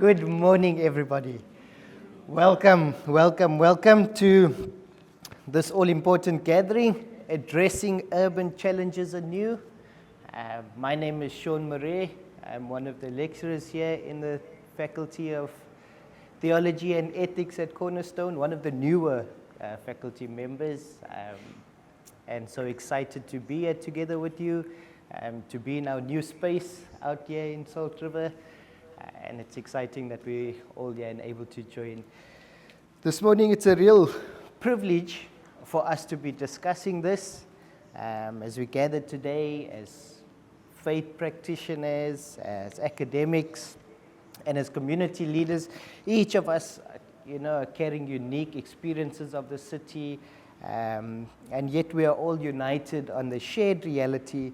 Good morning, everybody. Welcome to this all-important gathering, addressing urban challenges anew. My name is Sean Murray. I'm one of the lecturers here in the Faculty of Theology and Ethics at Cornerstone, one of the newer faculty members. And so excited to be here together with you, to be in our new space out here in Salt River. And it's exciting that we're all here and able to join. This morning, it's a real privilege for us to be discussing this as we gather today as faith practitioners, as academics, and as community leaders. Each of us, are carrying unique experiences of the city, and yet we are all united on the shared reality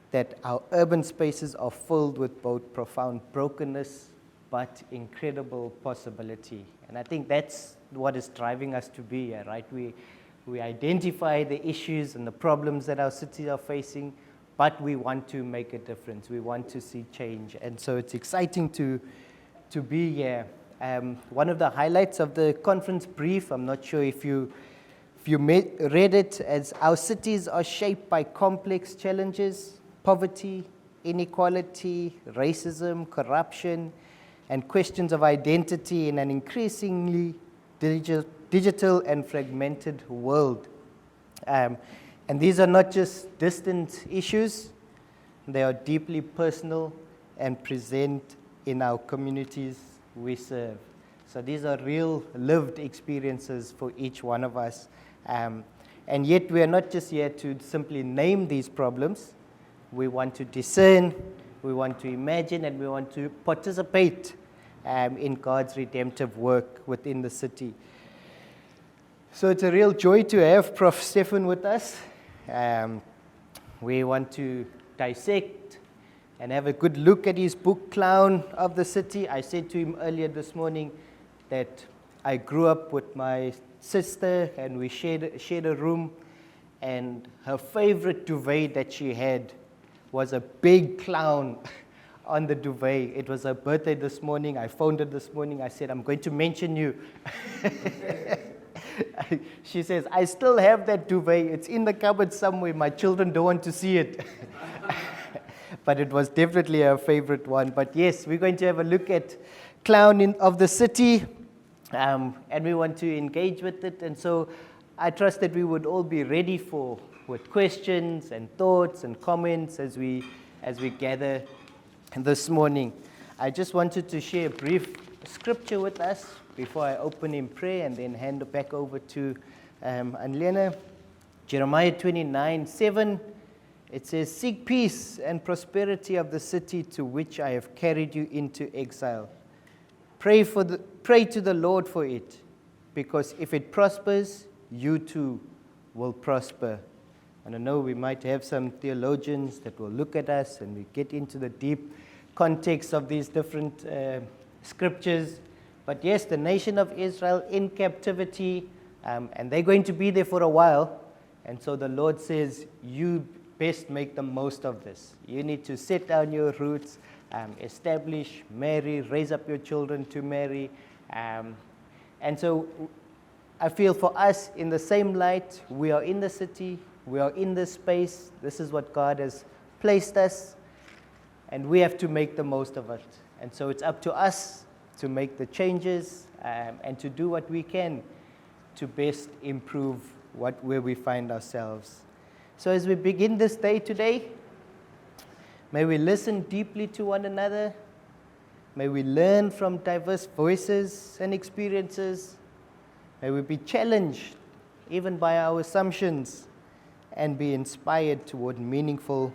that our urban spaces are filled with both profound brokenness but incredible possibility. And I think that's what is driving us to be here, right? We identify the issues and the problems that our cities are facing, but we want to make a difference. We want to see change. And so it's exciting to be here. One of the highlights of the conference brief, I'm not sure if you read it, as our cities are shaped by complex challenges: poverty, inequality, racism, corruption, and questions of identity in an increasingly digital and fragmented world. And these are not just distant issues, they are deeply personal and present in our communities we serve. So these are real lived experiences for each one of us. And yet we are not just here to simply name these problems. We want to discern, we want to imagine, and we want to participate in God's redemptive work within the city. So it's a real joy to have Prof. Stephan with us. We want to dissect and have a good look at his book, Clown of the City. I said to him earlier this morning that I grew up with my sister and we shared a room, and her favorite duvet that she had was a big clown on the duvet. It was her birthday this morning. I phoned her this morning. I said, I'm going to mention you. She says, I still have that duvet. It's in the cupboard somewhere. My children don't want to see it. But it was definitely her favorite one. But yes, we're going to have a look at Clown of the City, and we want to engage with it. And so I trust that we would all be ready with questions and thoughts and comments as we gather this morning. I just wanted to share a brief scripture with us before I open in prayer and then hand it back over to Anlena. Jeremiah 29:7. It says, "Seek peace and prosperity of the city to which I have carried you into exile. Pray to the Lord for it, because if it prospers, you too will prosper." And I know we might have some theologians that will look at us and we get into the deep context of these different scriptures. But yes, the nation of Israel in captivity, and they're going to be there for a while. And so the Lord says, you best make the most of this. You need to set down your roots, establish, marry, raise up your children to marry. And so I feel for us, in the same light, we are in the city, we are in this space. This is what God has placed us, and we have to make the most of it. And so it's up to us to make the changes and to do what we can to best improve where we find ourselves. So as we begin this day today, may we listen deeply to one another. May we learn from diverse voices and experiences. May we be challenged even by our assumptions and be inspired toward meaningful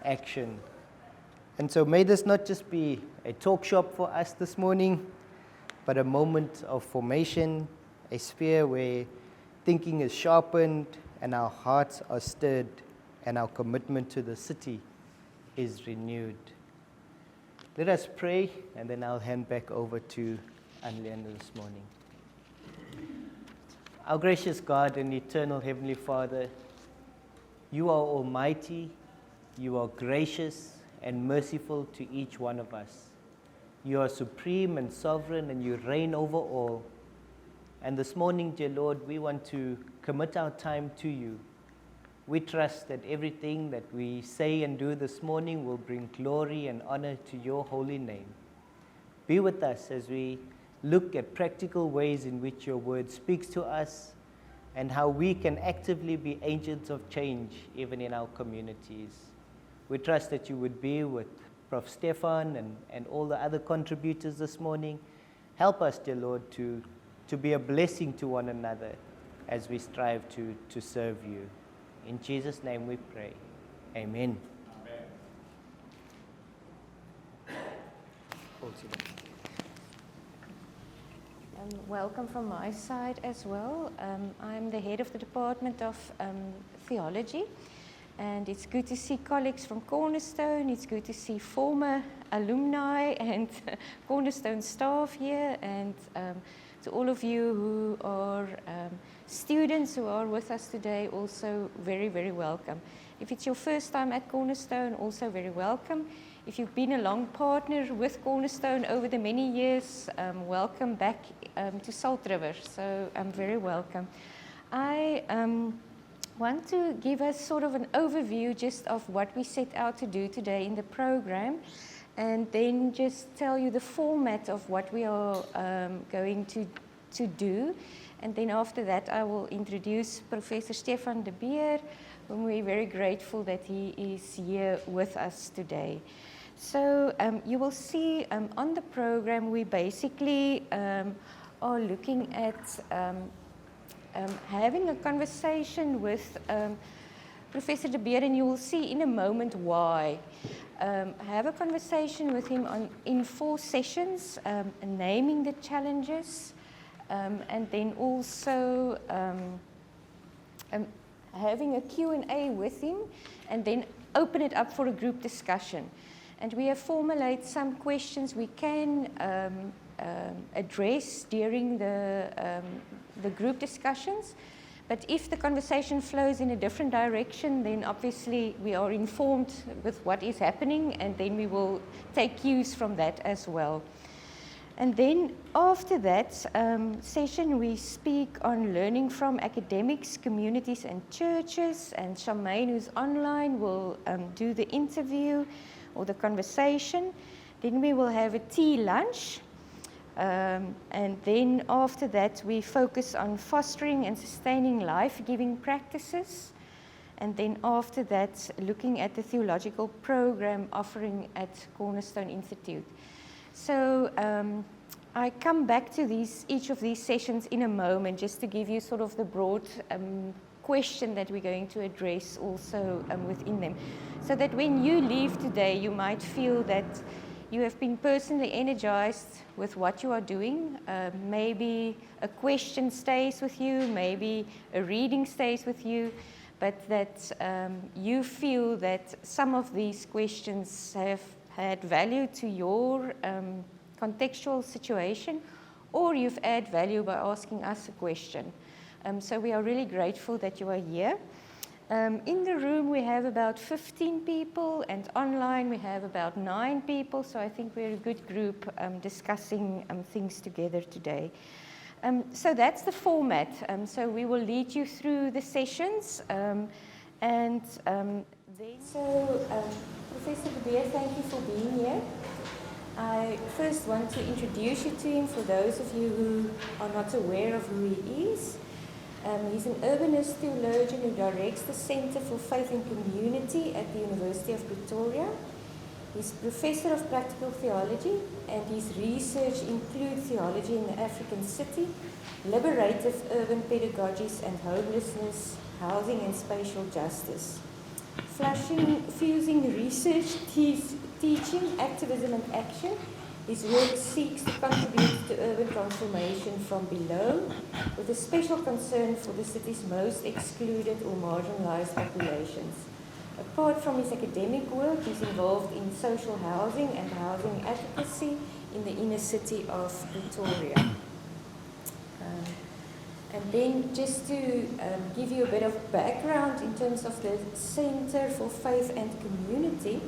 action. And so may this not just be a talk shop for us this morning, but a moment of formation, a sphere where thinking is sharpened and our hearts are stirred and our commitment to the city is renewed. Let us pray, and then I'll hand back over to Anlena this morning. Our gracious God and eternal Heavenly Father, you are almighty, you are gracious and merciful to each one of us. You are supreme and sovereign, and you reign over all. And this morning, dear Lord, we want to commit our time to you. We trust that everything that we say and do this morning will bring glory and honor to your holy name. Be with us as we look at practical ways in which your word speaks to us and how we can actively be agents of change even in our communities. We trust that you would be with Prof. Stephan and all the other contributors this morning. Help us, dear Lord, to be a blessing to one another as we strive to serve you. In Jesus' name we pray. Amen. Welcome from my side as well. I'm the head of the Department of Theology, and it's good to see colleagues from Cornerstone. It's good to see former alumni and Cornerstone staff here, and to all of you who are students who are with us today, also very, very welcome. If it's your first time at Cornerstone, also very welcome. If you've been a long partner with Cornerstone over the many years, welcome back to Salt River. So very welcome. I want to give us sort of an overview just of what we set out to do today in the program, and then just tell you the format of what we are going to do. And then after that, I will introduce Professor Stephan de Beer, whom we're very grateful that he is here with us today. So you will see on the program, we basically are looking at having a conversation with Professor de Beer, and you will see in a moment why. Have a conversation with him in 4 sessions, naming the challenges, and then also having a Q&A with him, and then open it up for a group discussion. And we have formulated some questions we can address during the group discussions. But if the conversation flows in a different direction, then obviously we are informed with what is happening, and then we will take cues from that as well. And then after that session, we speak on learning from academics, communities, and churches. And Charmaine, who's online, will do the interview or the conversation. Then we will have a tea lunch. And then after that, we focus on fostering and sustaining life-giving practices. And then after that, looking at the theological program offering at Cornerstone Institute. So I come back to each of these sessions in a moment, just to give you sort of the broad question that we're going to address also within them. So that when you leave today, you might feel that you have been personally energized with what you are doing. Maybe a question stays with you, maybe a reading stays with you, but that you feel that some of these questions have had value to your contextual situation, or you've added value by asking us a question. So we are really grateful that you are here. In the room we have about 15 people, and online we have about 9 people, so I think we're a good group discussing things together today. So that's the format. So we will lead you through the sessions, Professor de Beer, thank you for being here. I first want to introduce you to him for those of you who are not aware of who he is. He's an urbanist theologian who directs the Center for Faith and Community at the University of Pretoria. He's Professor of Practical Theology, and his research includes theology in the African city, liberative urban pedagogies and homelessness, housing and spatial justice. Fusing research, teaching, activism and action, his work seeks to contribute to urban transformation from below, with a special concern for the city's most excluded or marginalized populations. Apart from his academic work, he's involved in social housing and housing advocacy in the inner city of Pretoria. And then just to give you a bit of background in terms of the Center for Faith and Community,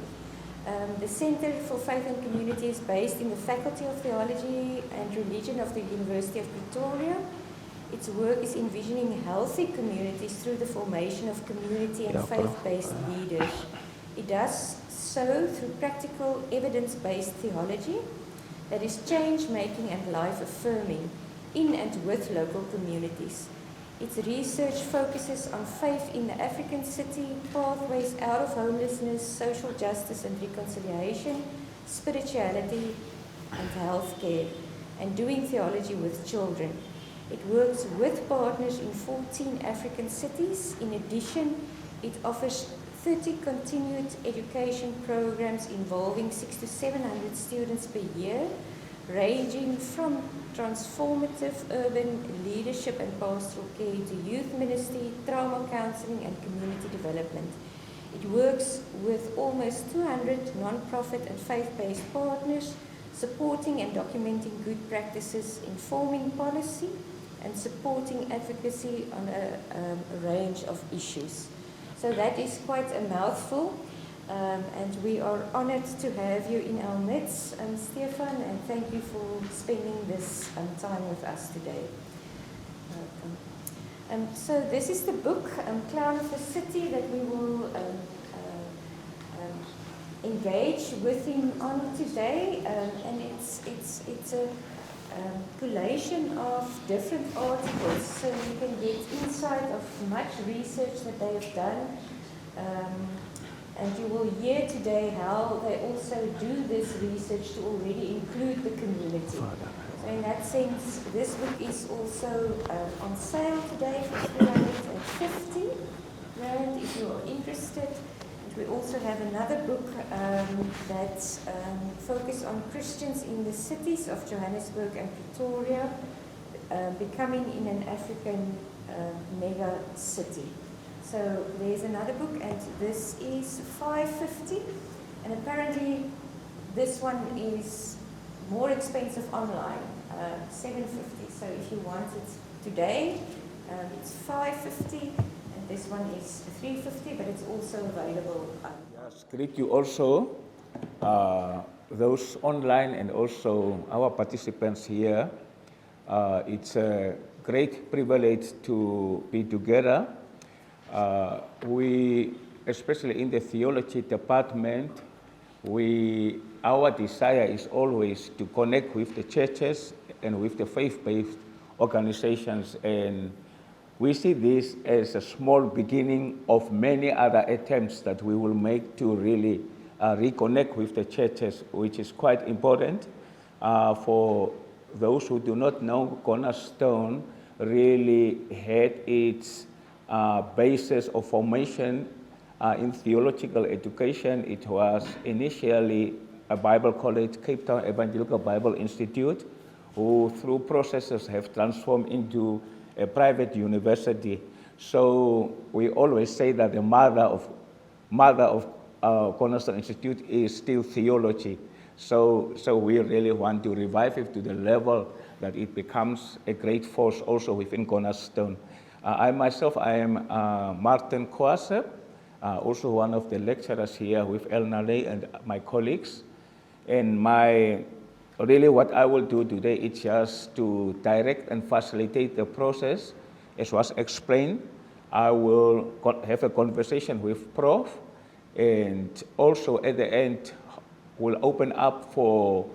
The Center for Faith and Community is based in the Faculty of Theology and Religion of the University of Pretoria. Its work is envisioning healthy communities through the formation of community and faith-based leaders. It does so through practical, evidence-based theology that is change-making and life-affirming in and with local communities. Its research focuses on faith in the African city, pathways out of homelessness, social justice and reconciliation, spirituality and healthcare, and doing theology with children. It works with partners in 14 African cities. In addition, it offers 30 continued education programs involving 600 to 700 students per year, ranging from transformative urban leadership and pastoral care to youth ministry, trauma counseling and community development. It works with almost 200 non-profit and faith-based partners, supporting and documenting good practices, informing policy and supporting advocacy on a range of issues. So that is quite a mouthful. And we are honored to have you in our midst, Stephan, and thank you for spending this time with us today. So this is the book, Clown of the City, that we will engage with him on today, and it's a collation of different articles, so you can get insight of much research that they have done. And you will hear today how they also do this research to already include the community. So in that sense, this book is also on sale today for 350 Rand if you are interested. And we also have another book that focuses on Christians in the cities of Johannesburg and Pretoria, becoming in an African mega city. So there's another book, and this is 550, and apparently this one is more expensive online, 750. So if you want it today, it's 550, and this one is 350, but it's also available. Yes, greet you also, those online and also our participants here. It's a great privilege to be together. We, especially in the Theology Department, our desire is always to connect with the churches and with the faith-based organizations, and we see this as a small beginning of many other attempts that we will make to really reconnect with the churches, which is quite important. For those who do not know, Cornerstone really had its basis of formation in theological education. It was initially a Bible college, Cape Town Evangelical Bible Institute, who through processes have transformed into a private university. So we always say that the mother of Cornerstone Institute is still theology. So we really want to revive it to the level that it becomes a great force also within Cornerstone. I myself, I am Martin Kwase, also one of the lecturers here with Elnale and my colleagues. And really what I will do today is just to direct and facilitate the process. As was explained, I will have a conversation with Prof, and also at the end, we'll open up for,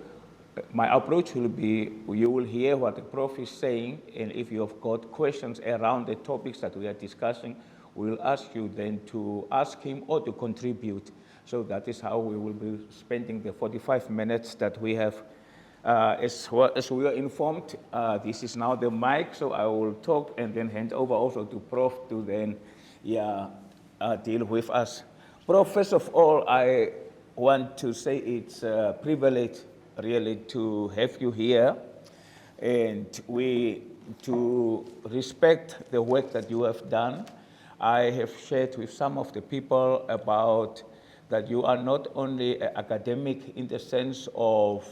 my approach will be, you will hear what the Prof is saying, and if you have got questions around the topics that we are discussing, we'll ask you then to ask him or to contribute. So that is how we will be spending the 45 minutes that we have. As we are informed, this is now the mic, so I will talk and then hand over also to Prof to then deal with us. Prof, first of all, I want to say it's a privilege really to have you here, and to respect the work that you have done. I have shared with some of the people about that you are not only an academic in the sense of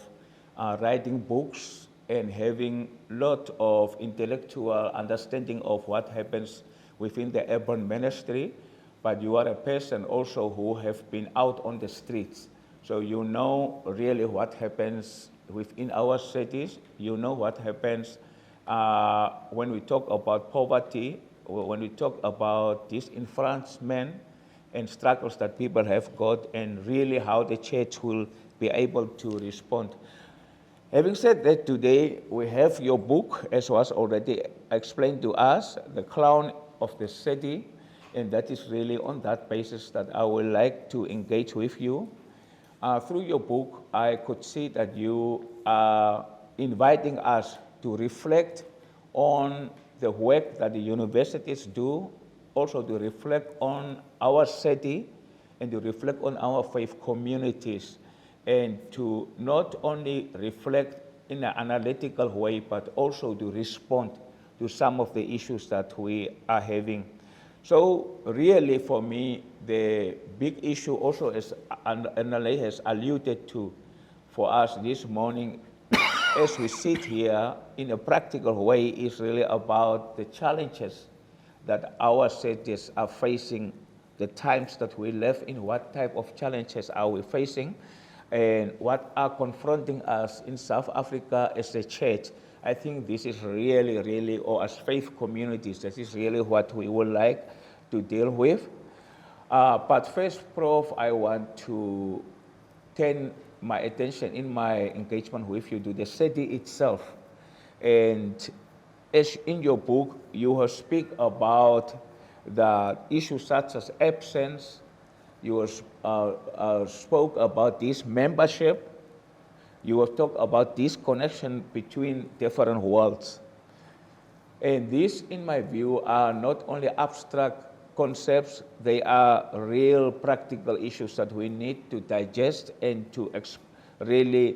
writing books and having a lot of intellectual understanding of what happens within the urban ministry, but you are a person also who have been out on the streets So you know really what happens within our cities. You know what happens when we talk about poverty, or when we talk about disenfranchisement and struggles that people have got, and really how the church will be able to respond. Having said that, today we have your book, as was already explained to us, The Crown of the City, and that is really on that basis that I would like to engage with you. Through your book, I could see that you are inviting us to reflect on the work that the universities do, also to reflect on our city, and to reflect on our faith communities, and to not only reflect in an analytical way, but also to respond to some of the issues that we are having. So really for me, the big issue also, as Annalay has alluded to for us this morning, as we sit here in a practical way, is really about the challenges that our cities are facing, the times that we live in, what type of challenges are we facing, and what are confronting us in South Africa as a church. I think this is really, or as faith communities, this is really what we would like to deal with. But first, Prof, I want to turn my attention in my engagement with you to the city itself. And as in your book, you have speak about the issues such as absence. You spoke about this membership. You have talked about this connection between different worlds. And these, in my view, are not only abstract concepts, they are real practical issues that we need to digest and to really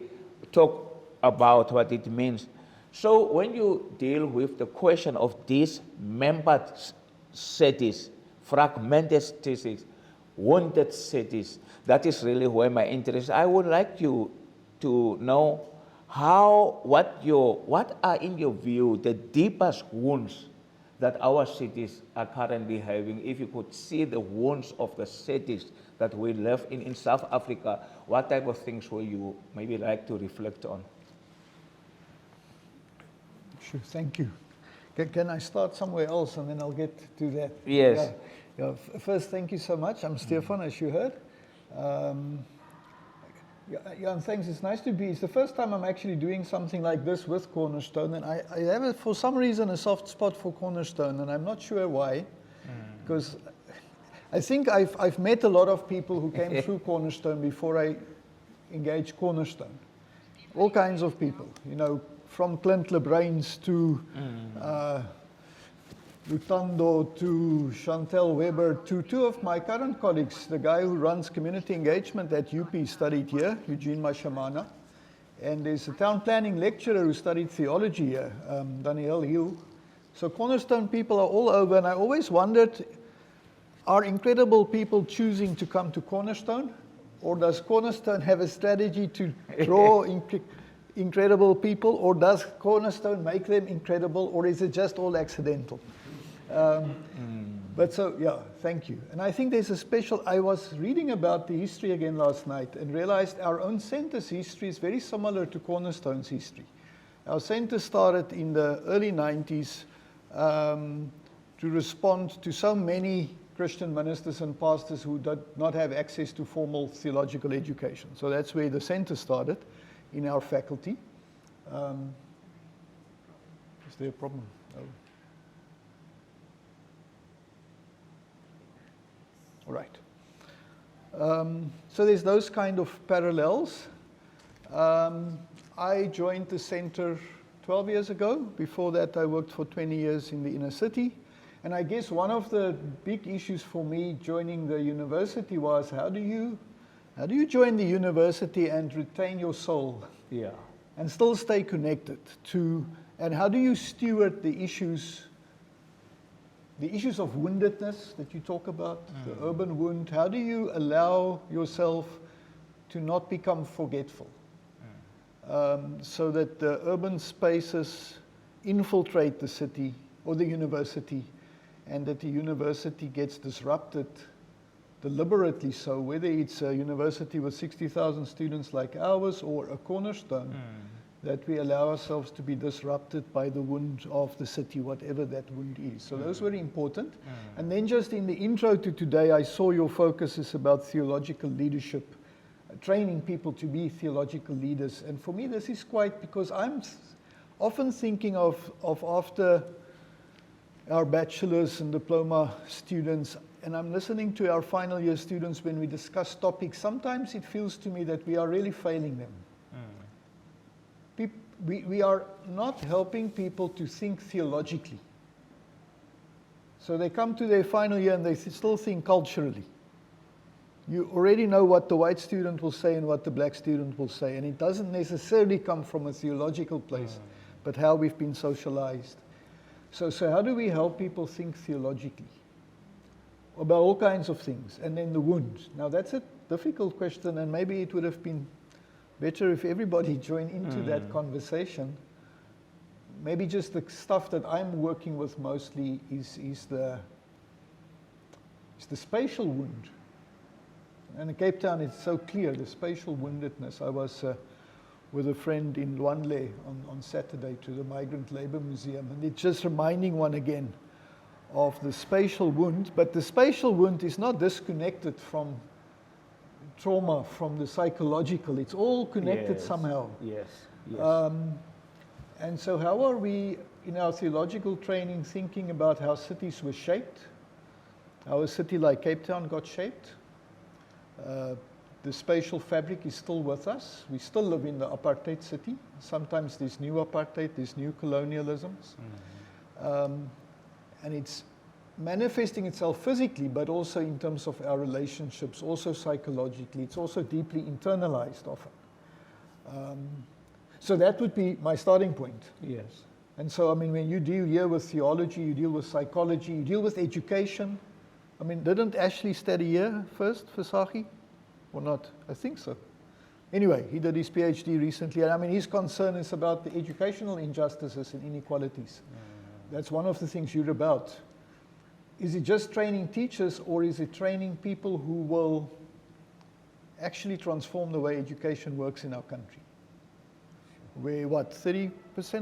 talk about what it means. So when you deal with the question of these membered cities, fragmented cities, wounded cities, that is really where my interest is. I would like you to know what are in your view the deepest wounds that our cities are currently having. If you could see the wounds of the cities that we live in South Africa, what type of things will you maybe like to reflect on? Sure, thank you. Can I start somewhere else and then I'll get to that? Yes. Yeah. First, thank you so much. I'm Stephan, as you heard. And thanks. It's nice to be. It's the first time I'm actually doing something like this with Cornerstone, and I have, for some reason, a soft spot for Cornerstone, and I'm not sure why, because I think I've met a lot of people who came through Cornerstone before I engaged Cornerstone. All kinds of people, from Clint LeBrains to Lutando to Chantel Weber to two of my current colleagues. The guy who runs community engagement at UP studied here, Eugene Mashamana. And there's a town planning lecturer who studied theology here, Danielle Hill. So Cornerstone people are all over, and I always wondered, are incredible people choosing to come to Cornerstone? Or does Cornerstone have a strategy to draw incredible people? Or does Cornerstone make them incredible? Or is it just all accidental? But so, yeah, thank you. And I think there's a special, I was reading about the history again last night and realized our own center's history is very similar to Cornerstone's history. Our center started in the early 90s to respond to so many Christian ministers and pastors who did not have access to formal theological education. So that's where the center started in our faculty. Is there a problem? No. All right. So there's those kind of parallels. I joined the center 12 years ago. Before that, I worked for 20 years in the inner city. And I guess one of the big issues for me joining the university was how do you join the university and retain your soul? Yeah. And still stay connected to, and how do you steward the issues of woundedness that you talk about, the urban wound? How do you allow yourself to not become forgetful? So that the urban spaces infiltrate the city or the university, and that the university gets disrupted deliberately so, whether it's a university with 60,000 students like ours or a Cornerstone, that we allow ourselves to be disrupted by the wound of the city, whatever that wound is. So those were important. And then just in the intro to today, I saw your focus is about theological leadership, training people to be theological leaders. And for me, this is quite, because I'm often thinking of after our bachelor's and diploma students, and I'm listening to our final year students when we discuss topics, sometimes it feels to me that we are really failing them. We are not helping people to think theologically. So they come to their final year and they still think culturally. You already know what the white student will say and what the black student will say, and it doesn't necessarily come from a theological place, but how we've been socialized. So how do we help people think theologically about all kinds of things? And then the wound. Now that's a difficult question, and maybe it would have been better if everybody joined into that conversation. Maybe just the stuff that I'm working with mostly is the spatial wound. And in Cape Town, it's so clear, the spatial woundedness. I was with a friend in Luanle on Saturday to the Migrant Labour Museum, and it's just reminding one again of the spatial wound. But the spatial wound is not disconnected from trauma, from the psychological. It's all connected somehow. Yes. And so how are we, in our theological training, thinking about how cities were shaped? How a city like Cape Town got shaped? The spatial fabric is still with us. We still live in the apartheid city. Sometimes there's new apartheid, there's new colonialisms. And it's manifesting itself physically, but also in terms of our relationships, also psychologically. It's also deeply internalized often. So that would be my starting point. Yes. And so, I mean, when you deal here with theology, you deal with psychology, you deal with education. I mean, didn't Ashley study here first, Visagie? Or not? I think so. Anyway, he did his PhD recently, and I mean, his concern is about the educational injustices and inequalities. That's one of the things you're about. Is it just training teachers, or is it training people who will actually transform the way education works in our country? Where, what, 30%,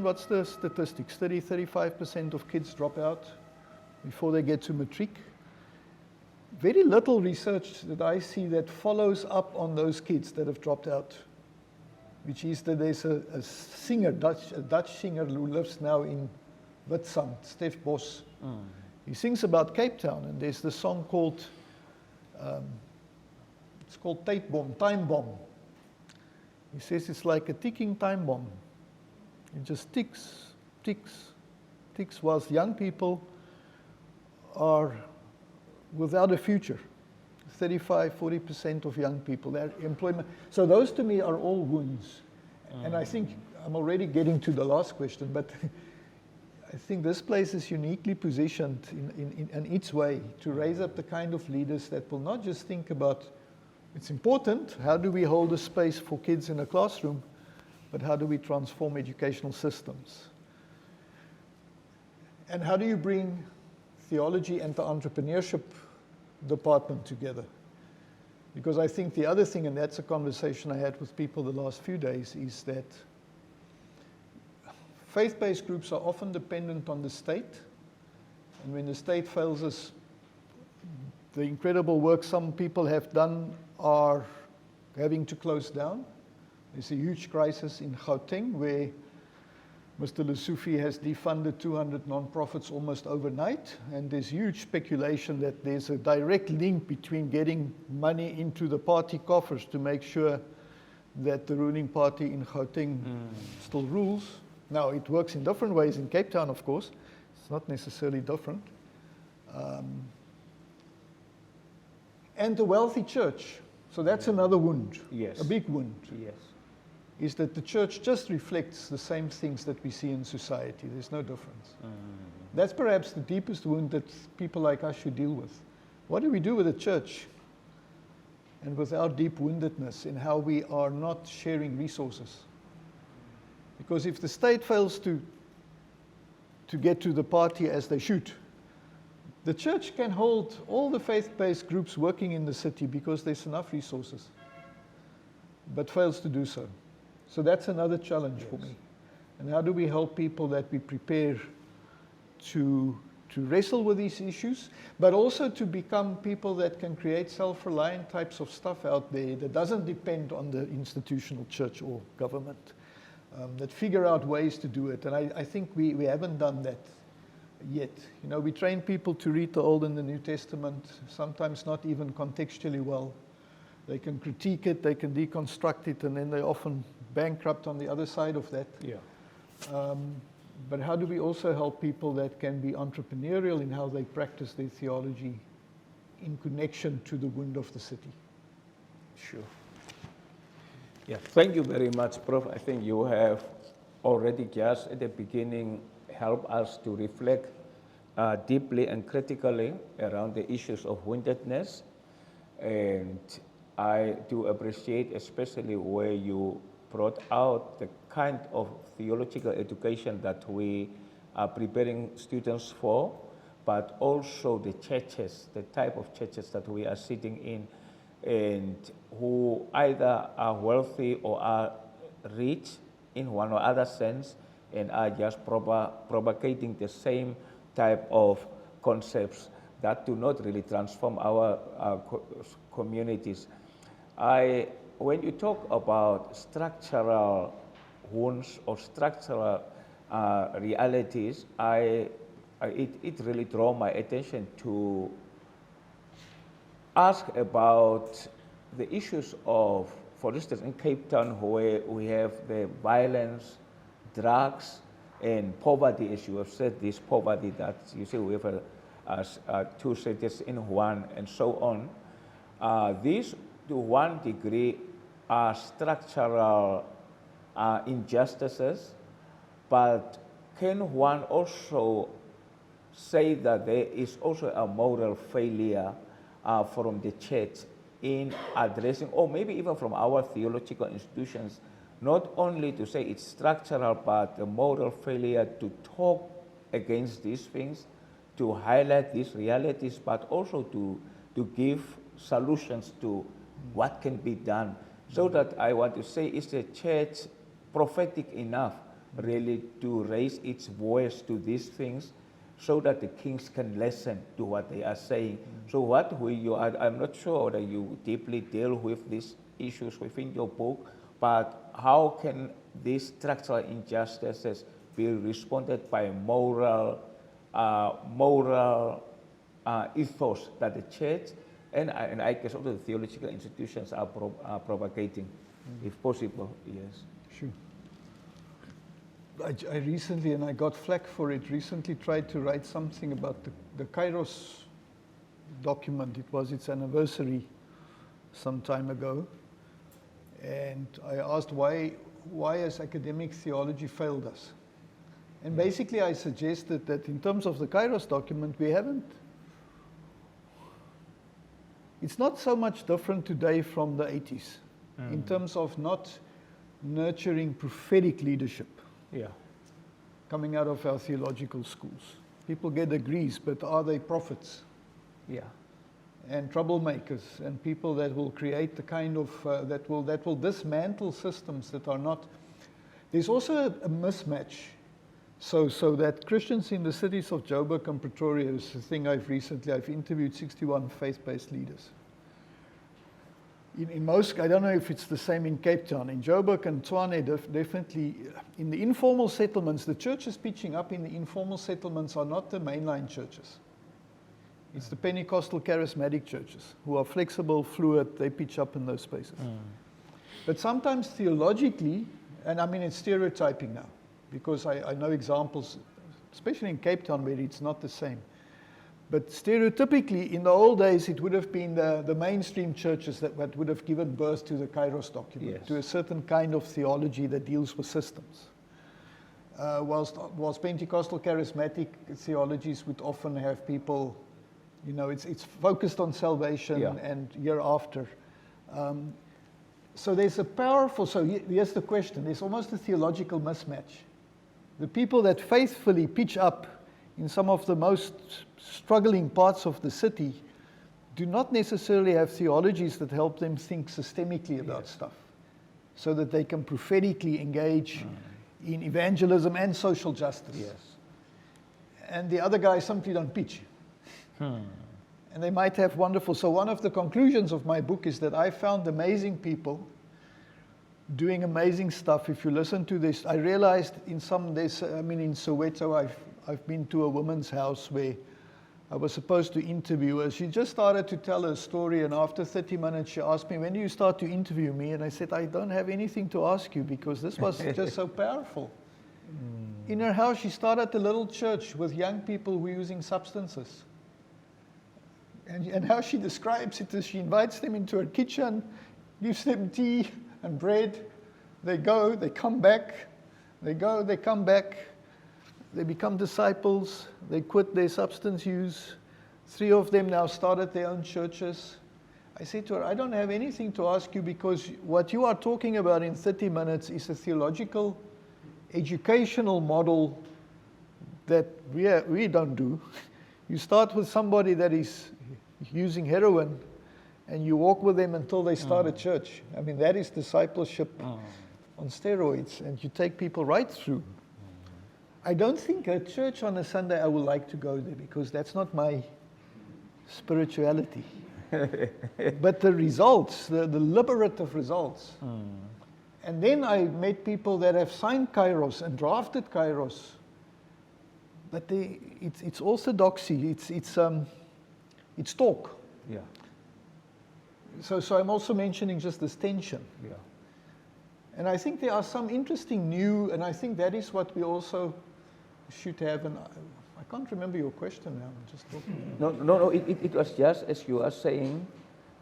what's the statistics? 35% of kids drop out before they get to matric. Very little research that I see that follows up on those kids that have dropped out, which is that there's a singer, a Dutch singer who lives now in Witstrand, Stef Bos. He sings about Cape Town, and there's the song called, it's called Tydbom, Time Bomb. He says it's like a ticking time bomb. It just ticks, ticks, ticks, whilst young people are without a future. 35-40% of young people, their employment. So those to me are all wounds. And I think I'm already getting to the last question, but I think this place is uniquely positioned in its way to raise up the kind of leaders that will not just think about, it's important, how do we hold a space for kids in a classroom, but how do we transform educational systems? And how do you bring theology and the entrepreneurship department together? Because I think the other thing, and that's a conversation I had with people the last few days, is that faith-based groups are often dependent on the state, and when the state fails us, the incredible work some people have done are having to close down. There's a huge crisis in Gauteng where Mr. Lesufi has defunded 200 non-profits almost overnight, and there's huge speculation that there's a direct link between getting money into the party coffers to make sure that the ruling party in Gauteng still rules. Now, it works in different ways in Cape Town, of course. It's not necessarily different. And the wealthy church. So that's another wound, Yes. a big wound. Yes. Is that the church just reflects the same things that we see in society. There's no difference. That's perhaps the deepest wound that people like us should deal with. What do we do with the church and with our deep woundedness in how we are not sharing resources? Because if the state fails to get to the party as they should, The church can hold all the faith-based groups working in the city because there's enough resources, but fails to do so. So that's another challenge for me. And how do we help people that we prepare to wrestle with these issues, but also to become people that can create self-reliant types of stuff out there that doesn't depend on the institutional church or government, that figure out ways to do it. And I think we haven't done that yet. You know, we train people to read the Old and the New Testament, sometimes not even contextually well. They can critique it, they can deconstruct it, and then they're often bankrupt on the other side of that. Yeah. But how do we also help people that can be entrepreneurial in how they practice their theology in connection to the wound of the city? Sure. Yeah, thank you very much, Prof. I think you have already just at the beginning helped us to reflect deeply and critically around the issues of woundedness. And I do appreciate especially where you brought out the kind of theological education that we are preparing students for, but also the churches, the type of churches that we are sitting in, and who either are wealthy or are rich in one or other sense, and are just propagating the same type of concepts that do not really transform our communities. When you talk about structural wounds or structural realities, it really drew my attention to ask about the issues of, for instance, in Cape Town, where we have the violence, drugs, and poverty, as you have said, this poverty that you see we have two cities in one, and so on. These, to one degree, are structural injustices, but can one also say that there is also a moral failure from the church in addressing, or maybe even from our theological institutions, not only to say it's structural, but a moral failure to talk against these things, to highlight these realities, but also to give solutions to what can be done. So that I want to say, is the church prophetic enough really to raise its voice to these things so that the kings can listen to what they are saying? So what will you, I'm not sure that you deeply deal with these issues within your book, but how can these structural injustices be responded by moral ethos that the church and I guess also the theological institutions are propagating, if possible, yes. Sure. I recently, and I got flack for it, recently tried to write something about the Kairos document. It was its anniversary some time ago. And I asked why has academic theology failed us? And basically I suggested that in terms of the Kairos document, we haven't. It's not so much different today from the 80s in terms of not nurturing prophetic leadership coming out of our theological schools. People get degrees, but are they prophets? Yeah. And troublemakers and people that will create the kind of, that will dismantle systems that are not. There's also a mismatch. So that Christians in the cities of Joburg and Pretoria is the thing I've interviewed 61 faith-based leaders. In most, I don't know if it's the same in Cape Town. In Joburg and Tshwane, definitely, in the informal settlements, the churches pitching up in the informal settlements are not the mainline churches. It's the Pentecostal charismatic churches who are flexible, fluid, they pitch up in those spaces. But sometimes theologically, and I mean it's stereotyping now, because I know examples, especially in Cape Town, where it's not the same. But stereotypically, in the old days, it would have been the mainstream churches that would have given birth to the Kairos document, to a certain kind of theology that deals with systems. Whilst Pentecostal charismatic theologies would often have people, you know, it's focused on salvation and year after. So there's a powerful, so here's the question, there's almost a theological mismatch. The people that faithfully pitch up in some of the most struggling parts of the city do not necessarily have theologies that help them think systemically about stuff, so that they can prophetically engage in evangelism and social justice. Yes. And the other guys simply don't pitch. And they might have wonderful. So one of the conclusions of my book is that I found amazing people doing amazing stuff. If you listen to this, I realized in Soweto, I've been to a woman's house where I was supposed to interview her. She just started to tell her story, and after 30 minutes she asked me, when do you start to interview me? And I said, I don't have anything to ask you because this was just so powerful. In her house, she started a little church with young people who were using substances. And how she describes it is she invites them into her kitchen, gives them tea and bread. They go, they come back. They go, they come back. They become disciples. They quit their substance use. 3 of them now started their own churches. I said to her, I don't have anything to ask you because what you are talking about in 30 minutes is a theological, educational model that we don't do. You start with somebody that is using heroin and you walk with them until they start a church. I mean, that is discipleship on steroids, and you take people right through. I don't think a church on a Sunday I would like to go there because that's not my spirituality. But the results, the liberative results. And then I met people that have signed Kairos and drafted Kairos. But it's orthodoxy, it's talk. Yeah. So I'm also mentioning just this tension. Yeah. And I think there are some interesting new, and I think that is what we also should have. And I can't remember your question now. I'm just talking. No. It was just as you are saying.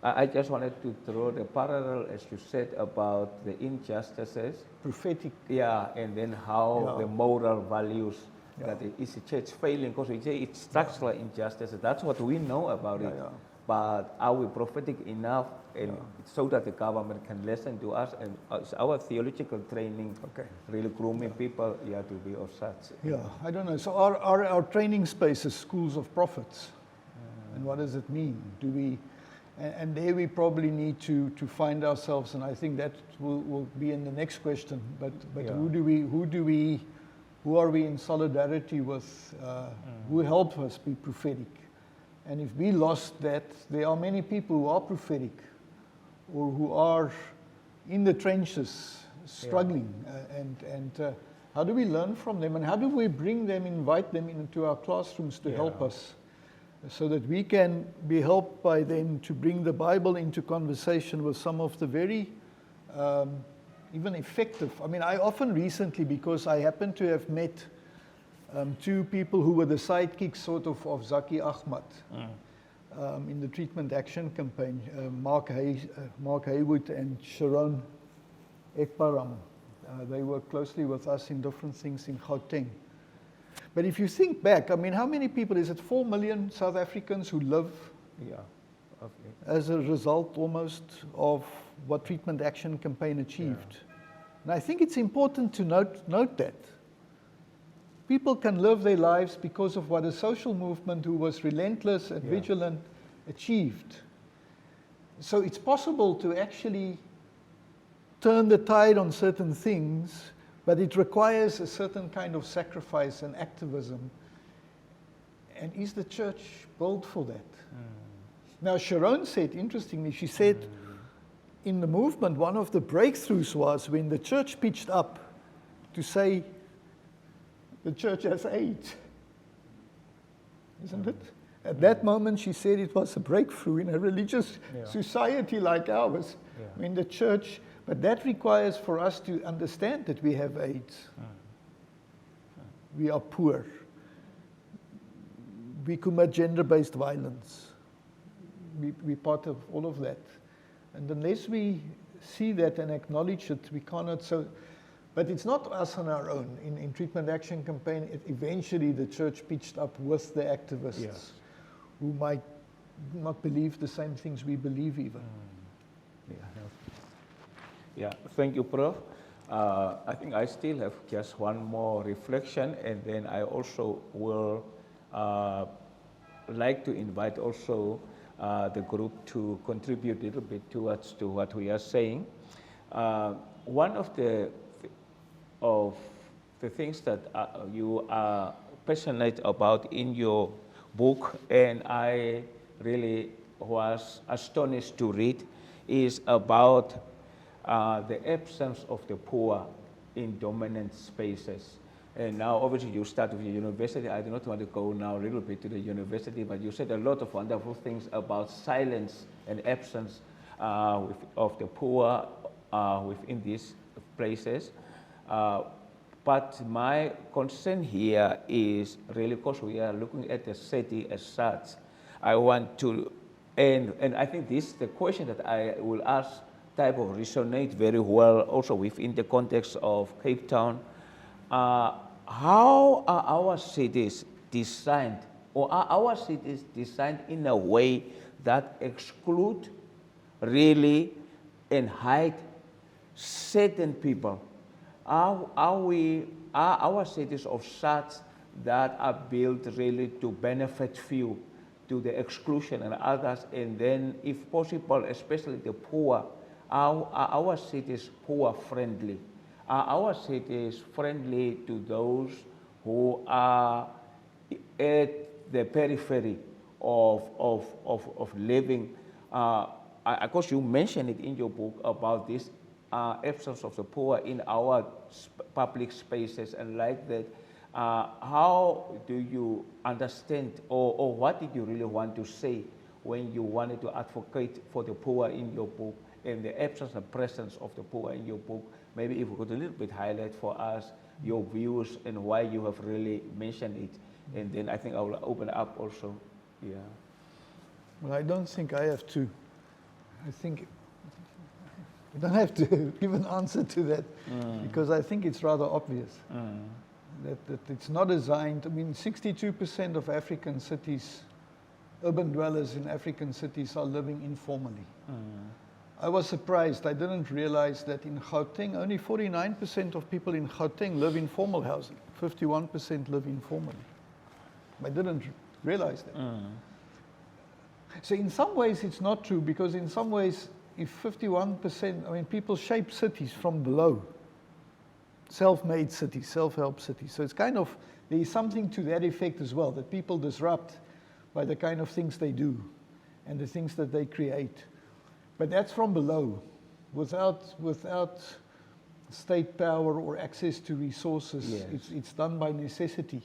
I just wanted to throw the parallel, as you said, about the injustices. Prophetic. Yeah, and then how the moral values that is the church failing because we say it's structural injustices. That's what we know about it. Yeah. But are we prophetic enough and so that the government can listen to us? And our theological training really grooming people to be of such. Yeah, I don't know. So our training space is schools of prophets. And what does it mean? Do we... And there we probably need to find ourselves, and I think that will be in the next question. But who are we in solidarity with? Who help us be prophetic? And if we lost that, there are many people who are prophetic, or who are in the trenches struggling. And how do we learn from them? And how do we bring them, invite them into our classrooms to help us? So that we can be helped by them to bring the Bible into conversation with some of the very even effective. I mean, I often recently, because I happen to have met 2 people who were the sidekicks sort of Zaki Ahmad in the Treatment Action Campaign, Mark Haywood and Sharon Ekparam. They work closely with us in different things in Gauteng. But if you think back, I mean, how many people, is it 4 million South Africans who live as a result almost of what Treatment Action Campaign achieved? And I think it's important to note that. People can live their lives because of what a social movement who was relentless and vigilant achieved. So it's possible to actually turn the tide on certain things, but it requires a certain kind of sacrifice and activism. And is the church built for that? Now, Sharon said, interestingly, she said, in the movement, one of the breakthroughs was when the church pitched up to say, the church has AIDS. Isn't it? At that moment, she said it was a breakthrough in a religious society like ours. I mean, the church... But that requires for us to understand that we have AIDS. We are poor. We commit gender-based violence. We're part of all of that. And unless we see that and acknowledge it, we cannot... But it's not us on our own. In Treatment Action Campaign, eventually the church pitched up with the activists who might not believe the same things we believe even. Yeah, thank you, Prof. I think I still have just one more reflection, and then I also will like to invite also the group to contribute a little bit towards to what we are saying. One of the things that you are passionate about in your book, and I really was astonished to read, is about the absence of the poor in dominant spaces. And now, obviously, you start with the university. I do not want to go now a little bit to the university, but you said a lot of wonderful things about silence and absence of the poor within these places. But my concern here is really, because we are looking at the city as such, I want to, and I think this, the question that I will ask type of resonate very well also within the context of Cape Town. How are our cities designed, or are our cities designed in a way that exclude really and hide certain people? Are our cities of such that are built really to benefit few, to the exclusion of others, and then, if possible, especially the poor, are our cities poor friendly? Are our cities friendly to those who are at the periphery of living? Of course, you mentioned it in your book about this absence of the poor in our public spaces and like that. How do you understand, or what did you really want to say when you wanted to advocate for the poor in your book and the absence and presence of the poor in your book? Maybe if you could a little bit highlight for us your views and why you have really mentioned it. And then I think I will open up also. Yeah. Well, I don't think I have to. I think I don't have to give an answer to that because I think it's rather obvious that it's not designed. I mean, 62% of African cities, urban dwellers in African cities are living informally. I was surprised. I didn't realize that in Gauteng, only 49% of people in Gauteng live in formal housing. 51% live informally. I didn't realize that. So in some ways it's not true, because in some ways, if 51%, I mean, people shape cities from below. Self-made cities, self-help cities. So it's kind of, there is something to that effect as well, that people disrupt by the kind of things they do and the things that they create. But that's from below, without state power or access to resources. Yes. It's done by necessity.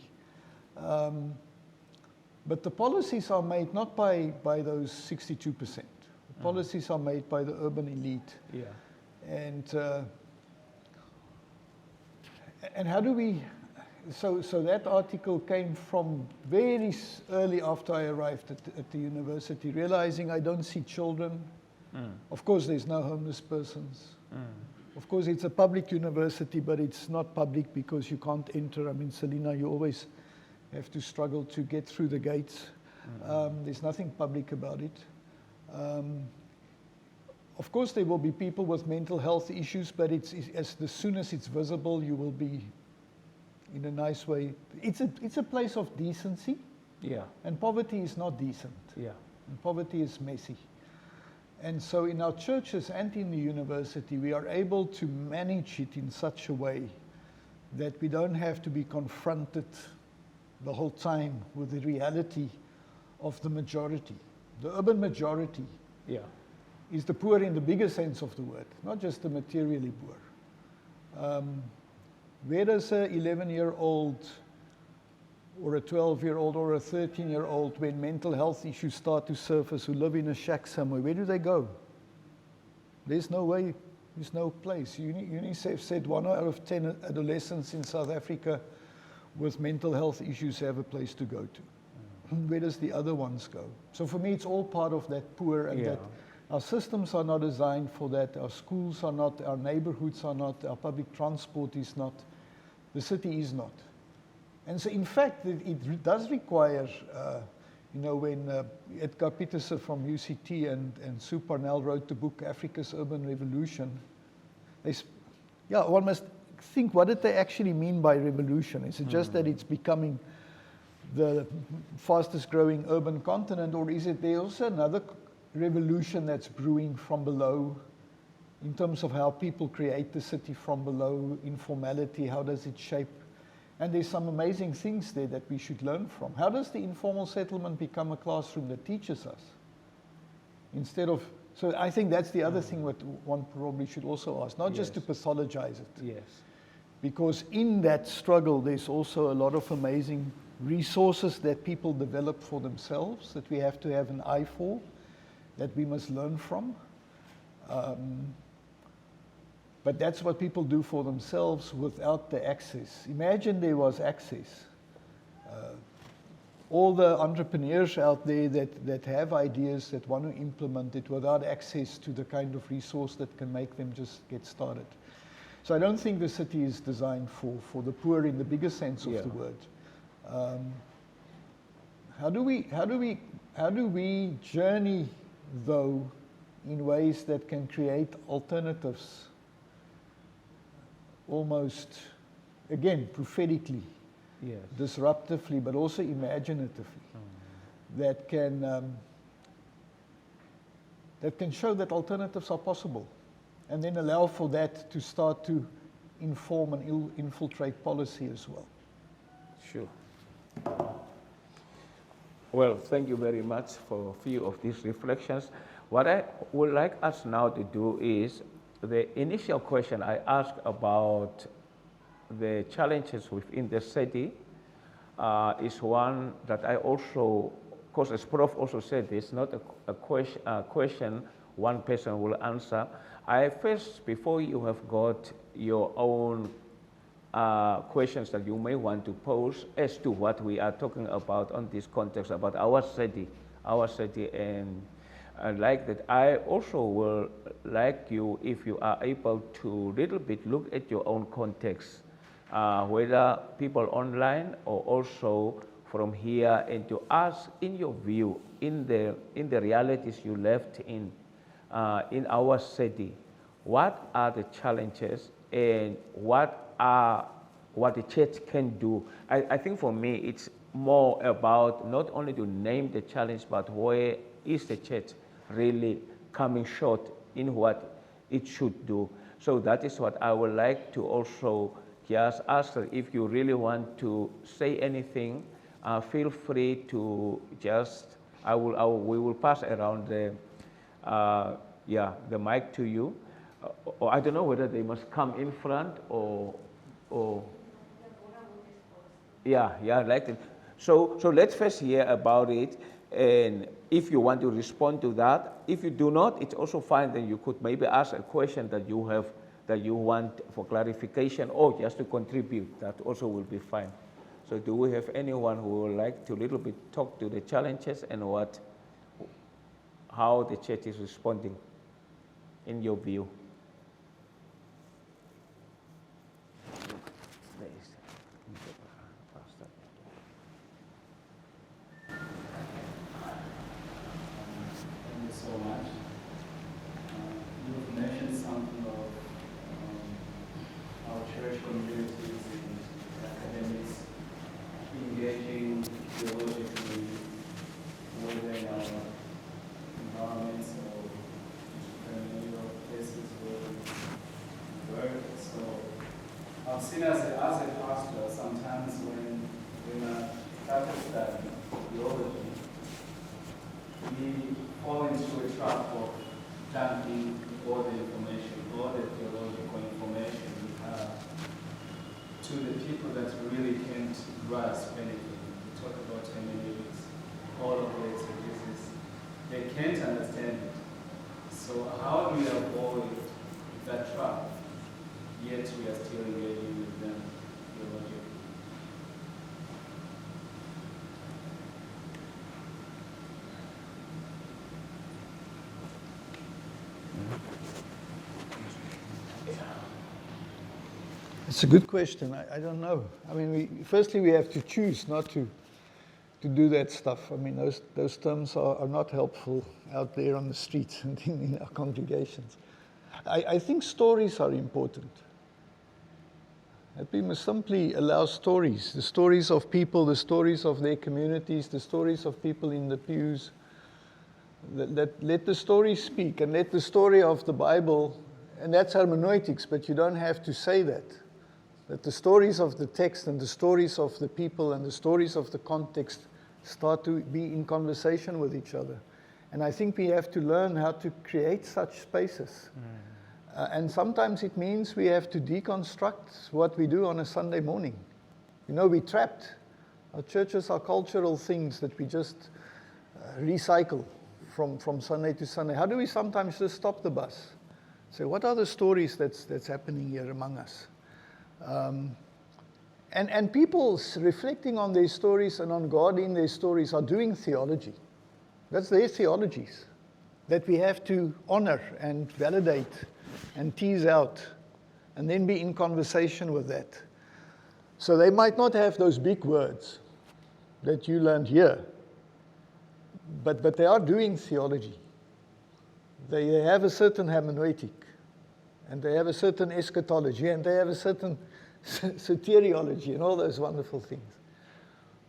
But the policies are made not by those 62%. The policies are made by the urban elite. Yeah. And how do we? So that article came from very early after I arrived at the university, realizing I don't see children. Of course, there's no homeless persons. Of course, it's a public university, but it's not public because you can't enter. I mean, Selina, you always have to struggle to get through the gates. There's nothing public about it. Of course, there will be people with mental health issues, but as soon as it's visible, you will be, in a nice way. It's a place of decency. Yeah. And poverty is not decent. Yeah. And poverty is messy. And so in our churches and in the university, we are able to manage it in such a way that we don't have to be confronted the whole time with the reality of the majority. The urban majority is the poor in the bigger sense of the word, not just the materially poor. Where does an 11-year-old or a 12-year-old or a 13-year-old, when mental health issues start to surface, who live in a shack somewhere, where do they go? There's no way, there's no place. UNICEF said 1 out of 10 adolescents in South Africa with mental health issues have a place to go to. Where does the other ones go? So for me, it's all part of that poor, and that our systems are not designed for that. Our schools are not, our neighborhoods are not, our public transport is not, the city is not. And so in fact, it does require, when Edgar Peterson from UCT and Sue Parnell wrote the book, Africa's Urban Revolution, one must think, what did they actually mean by revolution? Is it just that it's becoming the fastest growing urban continent, or is it there also another revolution that's brewing from below in terms of how people create the city from below, informality, how does it shape? And there's some amazing things there that we should learn from. How does the informal settlement become a classroom that teaches us? Instead of, so I think that's the other thing what one probably should also ask, not just to pathologize it. Yes. Because in that struggle, there's also a lot of amazing resources that people develop for themselves, that we have to have an eye for, that we must learn from. But that's what people do for themselves without the access. Imagine there was access. All the entrepreneurs out there that have ideas, that want to implement it without access to the kind of resource that can make them just get started. So I don't think the city is designed for the poor in the bigger sense of the word. How do we journey, though, in ways that can create alternatives, almost, again, prophetically, disruptively, but also imaginatively, that can show that alternatives are possible, and then allow for that to start to inform and infiltrate policy as well. Sure. Well, thank you very much for a few of these reflections. What I would like us now to do is, the initial question I asked about the challenges within the city is one that I also, of course, as Prof also said, it's not a question one person will answer. I first, before you have got your own questions that you may want to pose as to what we are talking about on this context, about our city, and like that, I also will like you, if you are able to little bit look at your own context, whether people online or also from here, and to ask, in your view, in the realities you left in our city, what are the challenges and what the church can do? I think for me, it's more about not only to name the challenge, but where is the church really coming short in what it should do. So that is what I would like to also just ask. If you really want to say anything, feel free to just, we will pass around the mic to you. Or I don't know whether they must come in front or like that. So let's first hear about it, and if you want to respond to that. If you do not, it's also fine. Then you could maybe ask a question that you have, that you want for clarification, or just to contribute. That also will be fine. So do we have anyone who would like to little bit talk to the challenges and how the church is responding, in your view? Engaging theologically within our environments or entrepreneurial places where we work. So I've seen as a pastor, sometimes when I started studying theology, we fall into a trap of dumping all the information, all the theological information we have to the people that really can't grasp anything. We talk about hermeneutics, all of the exegesis. They can't understand it. So how do we avoid that trap, yet we are still engaging with them theologically? It's a good question. I don't know. I mean, firstly, we have to choose not to do that stuff. I mean, those terms are not helpful out there on the streets and in our congregations. I think stories are important. That we must simply allow stories, the stories of people, the stories of their communities, the stories of people in the pews. Let the story speak, and let the story of the Bible, and that's hermeneutics, but you don't have to say that. That the stories of the text and the stories of the people and the stories of the context start to be in conversation with each other. And I think we have to learn how to create such spaces. And sometimes it means we have to deconstruct what we do on a Sunday morning. You know, we're trapped. Our churches are cultural things that we just recycle from Sunday to Sunday. How do we sometimes just stop the bus? Say, what are the stories that's happening here among us? And people reflecting on their stories and on God in their stories are doing theology. That's their theologies that we have to honor and validate and tease out and then be in conversation with that. So they might not have those big words that you learned here, but they are doing theology. They have a certain hermeneutic, and they have a certain eschatology, and they have a certain soteriology, and all those wonderful things.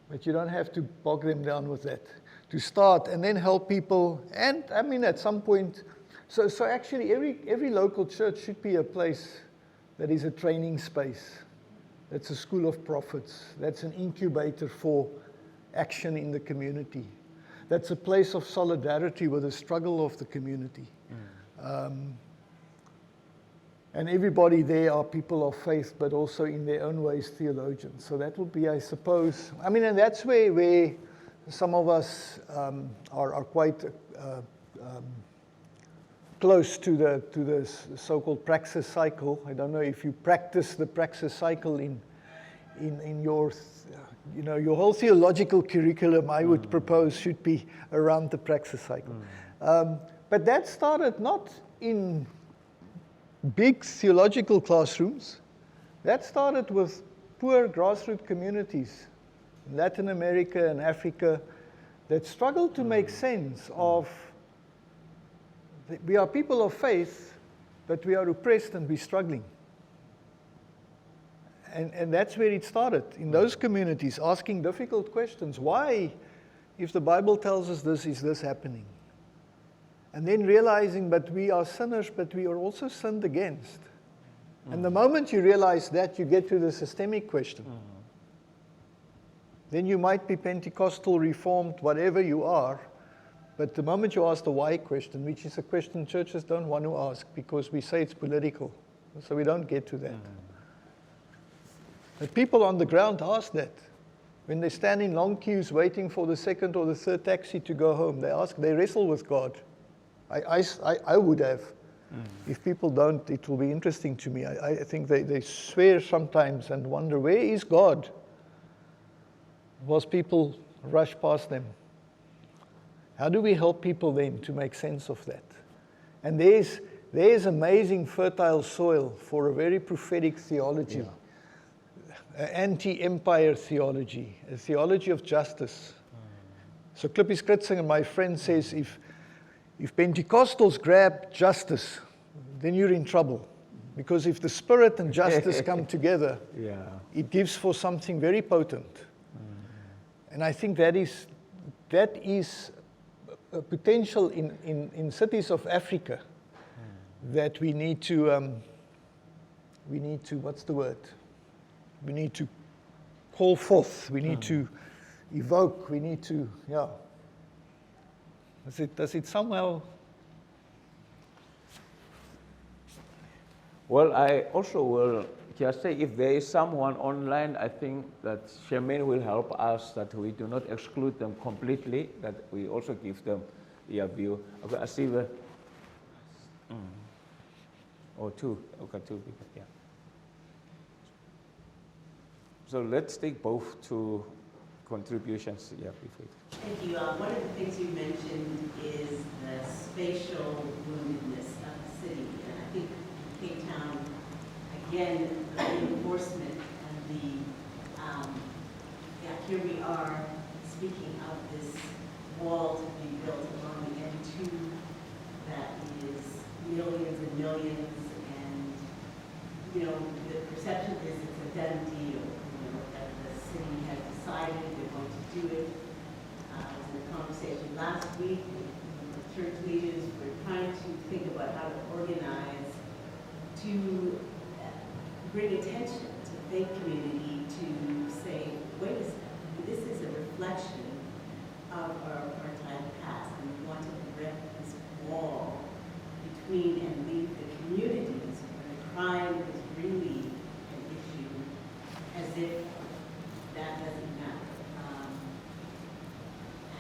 But you don't have to bog them down with that. To start and then help people, and I mean at some point, so actually every local church should be a place that is a training space. That's a school of prophets. That's an incubator for action in the community. That's a place of solidarity with the struggle of the community. And everybody there are people of faith, but also in their own ways theologians. So that would be, I suppose, I mean, and that's where some of us are quite close to the so-called Praxis cycle. I don't know if you practice the Praxis cycle in your, your whole theological curriculum, I would propose, should be around the Praxis cycle. But that started not in big theological classrooms. That started with poor grassroots communities in Latin America and Africa that struggled to make sense of, we are people of faith, but we are oppressed and we're struggling. And that's where it started, in those communities, asking difficult questions. Why, if the Bible tells us this, is this happening? And then realizing, but we are sinners, but we are also sinned against. And the moment you realize that, you get to the systemic question. Then you might be Pentecostal, Reformed, whatever you are, but the moment you ask the why question, which is a question churches don't want to ask because we say it's political, so we don't get to that. But people on the ground ask that. When they stand in long queues waiting for the second or the third taxi to go home, they wrestle with God. I would have. If people don't, it will be interesting to me. I think they swear sometimes and wonder, where is God? Whilst people rush past them. How do we help people then to make sense of that? And there's amazing fertile soil for a very prophetic theology. Anti-empire theology, a theology of justice. So Clippy Skritsinger, my friend, says if Pentecostals grab justice, then you're in trouble. Because if the Spirit and justice come together, it gives for something very potent. And I think that is a potential in cities of Africa that we need to, what's the word? We need to call forth, we need to evoke, we need to, Does it somehow? Well, I also will just say if there is someone online, I think that Charmaine will help us that we do not exclude them completely, that we also give them their view. Okay, I see the, or two, okay, two people, yeah. So let's take both two contributions. Yeah, before. Thank you. One of the things you mentioned is the spatial woundedness of the city. And I think Cape Town, again, the reinforcement and the, here we are speaking of this wall to be built along the M2 that is millions and millions, and the perception is it's a done deal, that the city has decided they're going to do it. I was in a conversation last week with the church leaders. We're trying to think about how to organize to bring attention to the faith community to say, wait a second, this is a reflection of our apartheid past, and we want to erect this wall between and leave the communities where the crime is really an issue, as if that doesn't matter.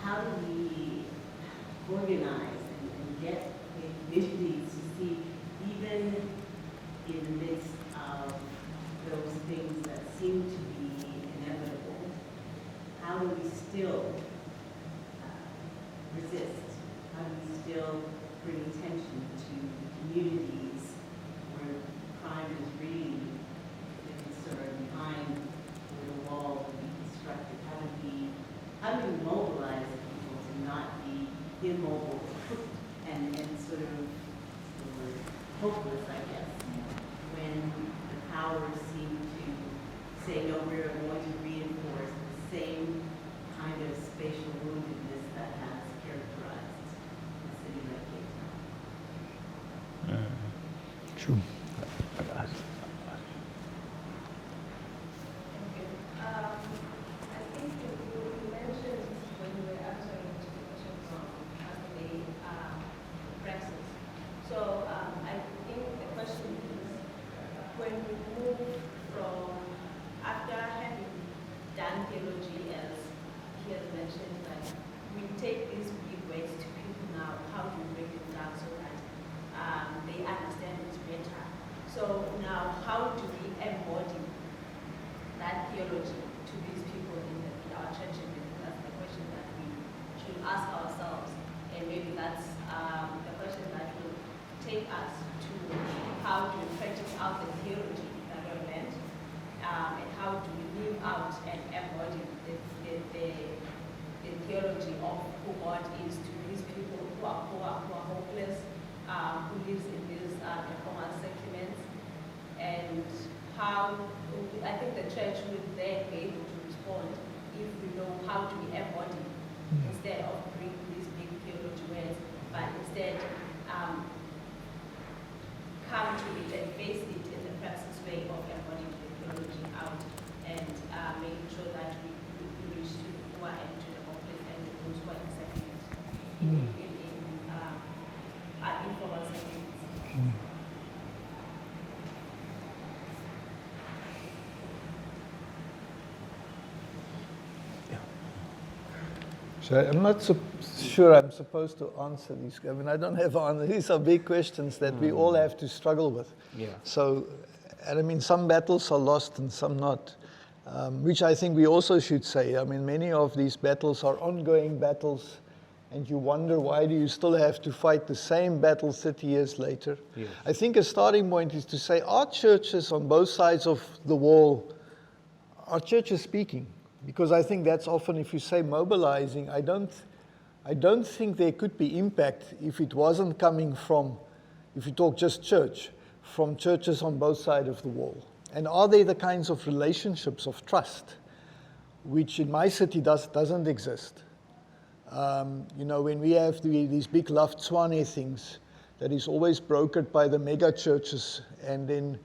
How do we organize and get the communities to see, even in the midst of those things that seem to be inevitable, how do we still resist? How do we still bring attention to communities where crime is really the concern behind where the wall will be constructed? How do we mobilize people to not be immobile and sort of hopeless, I guess, when the powers seem to say, no, we're going to reinforce the same kind of spatial woundedness that has characterized a city like Cape Town. True. I think you mentioned when you were answering the question from the Praxis. So I think the question is, when we move from, after having done theology, as he has mentioned, that we take these big words to people now, how do we break it down so that they understand it better? So now, how do we embody that theology to these people in our churches? That's the question that we should ask ourselves, and maybe that's the question that will take us to how to practice out the theology that we learned, and how do we live out and embody the theology of who God is to these people who are poor, who are hopeless, who lives in these informal settlements, and how I think the church would then be able to respond if we know how to embody instead of bring these big theology words, but instead come to it and face it in the Praxis way of embodying the theology out and making sure that we reach to the poor and to the hopeless and those who are in settlements, in informal settlements. So I'm not sure I'm supposed to answer these. I mean, I don't have answers. These are big questions that we all have to struggle with. Yeah. So, and I mean, some battles are lost and some not, which I think we also should say. I mean, many of these battles are ongoing battles, and you wonder, why do you still have to fight the same battle 30 years later? Yes. I think a starting point is to say, are churches on both sides of the wall, are churches speaking? Because I think that's often, if you say mobilizing, I don't think there could be impact if it wasn't coming from, if you talk just church, from churches on both sides of the wall. And are there the kinds of relationships of trust, which in my city doesn't exist? When we have these big Laftswane things, that is always brokered by the mega churches, and then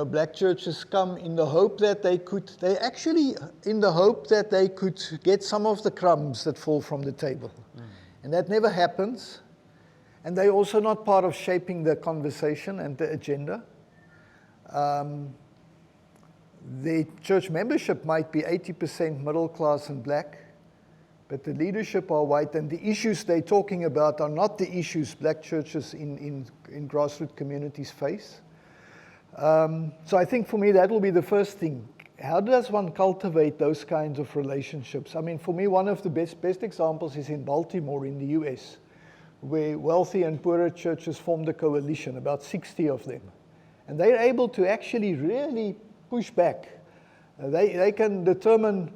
black churches come in the hope that they could get some of the crumbs that fall from the table. And that never happens. And they're also not part of shaping the conversation and the agenda. The church membership might be 80% middle class and black, but the leadership are white, and the issues they're talking about are not the issues black churches in grassroots communities face. So I think for me that will be the first thing. How does one cultivate those kinds of relationships? I mean, for me, one of the best examples is in Baltimore in the US, where wealthy and poorer churches formed a coalition, about 60 of them. And they're able to actually really push back. They can determine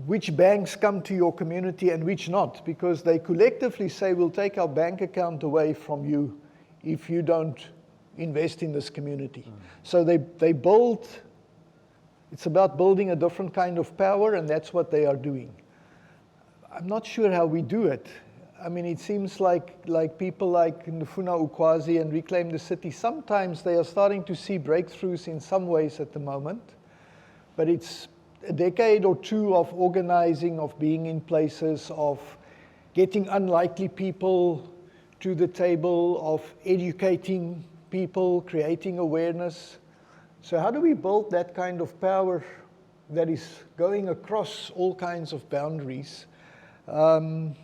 which banks come to your community and which not, because they collectively say, we'll take our bank account away from you if you don't invest in this community. So they build It's about building a different kind of power, and that's what they are doing. I'm not sure how we do it. I mean, it seems like people like Ndufuna Ukwazi and Reclaim the City, sometimes they are starting to see breakthroughs in some ways at the moment, but it's a decade or two of organizing, of being in places, of getting unlikely people to the table, of educating people, creating awareness. So how do we build that kind of power that is going across all kinds of boundaries? Yeah,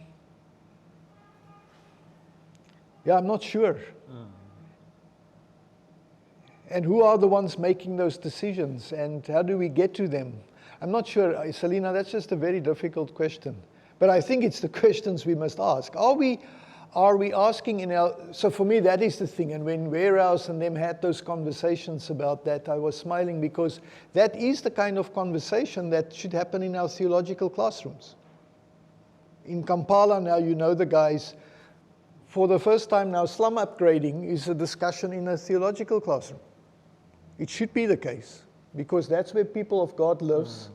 I'm not sure. And who are the ones making those decisions, and how do we get to them? I'm not sure, Selina, that's just a very difficult question. But I think it's the questions we must ask. Are we asking in our, so for me that is the thing, and when Warehouse and them had those conversations about that, I was smiling because that is the kind of conversation that should happen in our theological classrooms. In Kampala now, you know the guys, for the first time now, slum upgrading is a discussion in a theological classroom. It should be the case, because that's where people of God lives,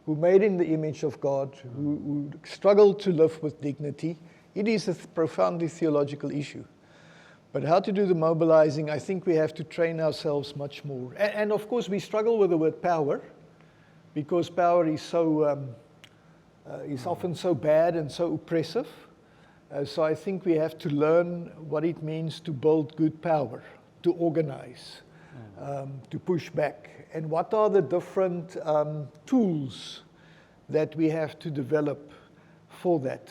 who made in the image of God, who struggle to live with dignity. It is a profoundly theological issue. But how to do the mobilizing, I think we have to train ourselves much more. And of course, we struggle with the word power, because power is so is often so bad and so oppressive. So I think we have to learn what it means to build good power, to organize, to push back. And what are the different tools that we have to develop for that?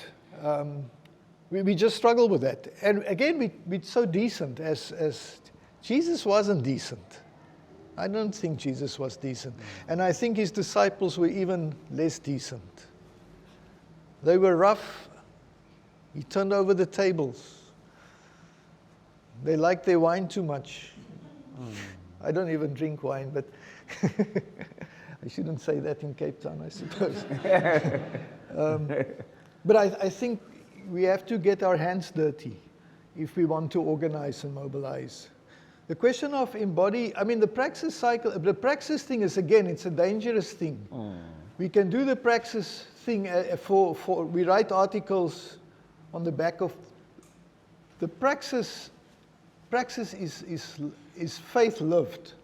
We just struggle with that. And again, we're so decent as Jesus wasn't decent. I don't think Jesus was decent. And I think his disciples were even less decent. They were rough. He turned over the tables. They liked their wine too much. I don't even drink wine, but I shouldn't say that in Cape Town, I suppose. But I think we have to get our hands dirty if we want to organize and mobilize. The question of embody, I mean, the Praxis cycle, the Praxis thing is, again, it's a dangerous thing. We can do the Praxis thing we write articles on the back of the Praxis. Praxis is faith lived.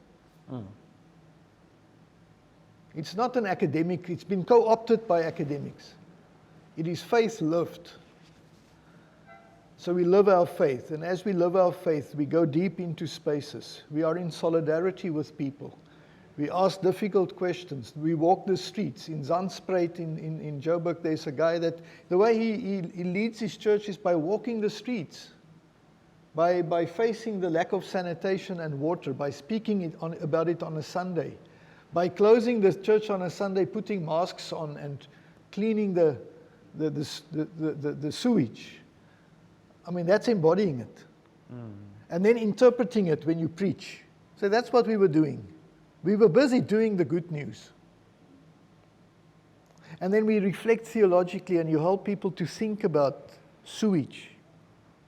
It's not an academic, it's been co-opted by academics. It is faith lived. So we live our faith, and as we live our faith, we go deep into spaces. We are in solidarity with people. We ask difficult questions. We walk the streets. In Zandspruit, in Joburg, there's a guy that, the way he leads his church is by walking the streets, by facing the lack of sanitation and water, by speaking about it on a Sunday, by closing the church on a Sunday, putting masks on and cleaning the sewage. I mean, that's embodying it. And then interpreting it when you preach. So that's what we were doing. We were busy doing the good news. And then we reflect theologically, and you help people to think about sewage.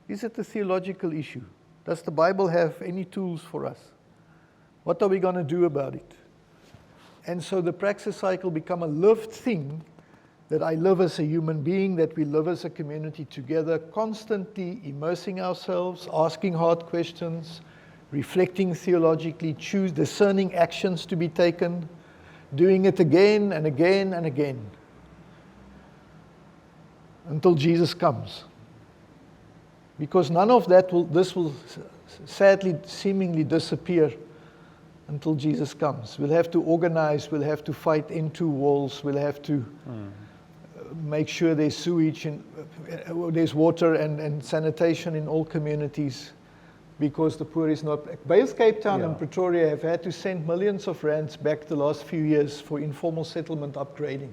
Is it a theological issue? Does the Bible have any tools for us? What are we going to do about it? And so the Praxis cycle become a lived thing, that I live as a human being, that we live as a community together, constantly immersing ourselves, asking hard questions, reflecting theologically, discerning actions to be taken, doing it again and again and again, until Jesus comes. Because none of this will sadly, seemingly disappear until Jesus comes. We'll have to organize, we'll have to fight into walls, we'll have to make sure there's sewage, and there's water and sanitation in all communities, because the poor is not. Both Cape Town and Pretoria have had to send millions of rands back the last few years for informal settlement upgrading.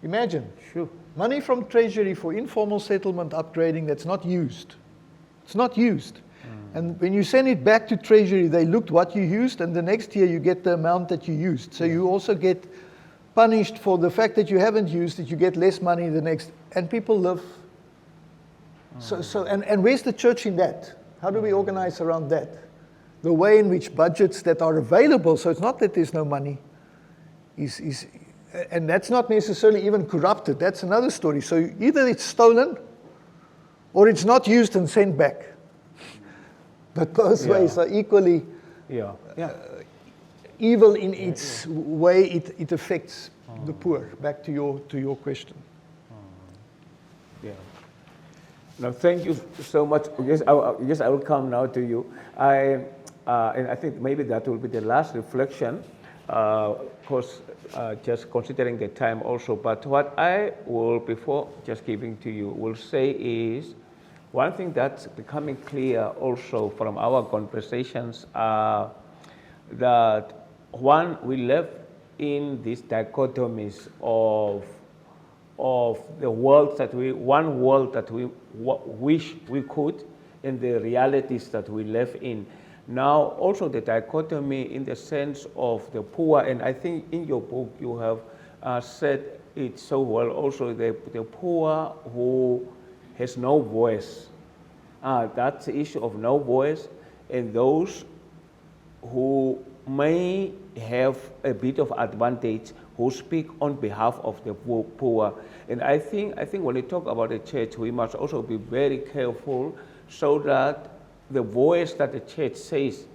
Imagine, money from Treasury for informal settlement upgrading that's not used. It's not used. And when you send it back to Treasury, they looked what you used, and the next year you get the amount that you used. So you also get punished for the fact that you haven't used it, you get less money the next, and people live. And where's the church in that? How do we organize around that? The way in which budgets that are available, so it's not that there's no money, and that's not necessarily even corrupted. That's another story. So either it's stolen or it's not used and sent back. But both ways are equally evil in its way it affects the poor. Back to your question. Yeah. No, thank you so much. Yes, I will come now to you. And I think maybe that will be the last reflection. Of course, just considering the time also. But what I will, before just giving to you, will say is one thing that's becoming clear also from our conversations that one, we live in these dichotomies of the world that one world that we wish we could, and the realities that we live in. Now, also the dichotomy in the sense of the poor, and I think in your book you have said it so well also, the poor who has no voice. That's the issue of no voice, and those who may have a bit of advantage who speak on behalf of the poor. And I think when we talk about the church, we must also be very careful so that the voice that the church says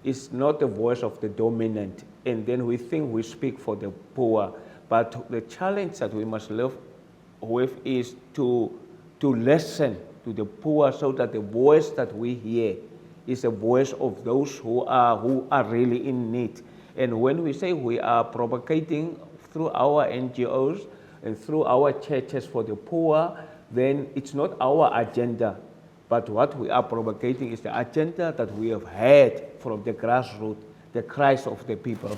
is not the voice of the dominant, and then we think we speak for the poor. But the challenge that we must live with is to listen to the poor so that the voice that we hear is a voice of those who are really in need. And when we say we are propagating through our NGOs and through our churches for the poor, then it's not our agenda, but what we are propagating is the agenda that we have heard from the grassroots, the cries of the people.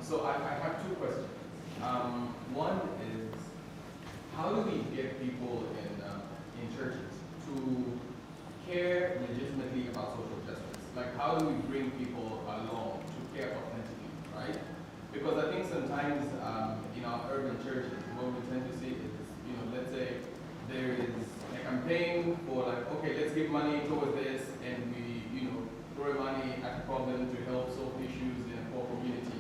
So I have two questions. One is, how do we get people in churches to care legitimately about social justice? Like, how do we bring people along to care authentically, right? Because I think sometimes in our urban churches, what we tend to see is, let's say there is a campaign for like, okay, let's give money towards this, and we, throw money at a problem to help solve issues in a poor community.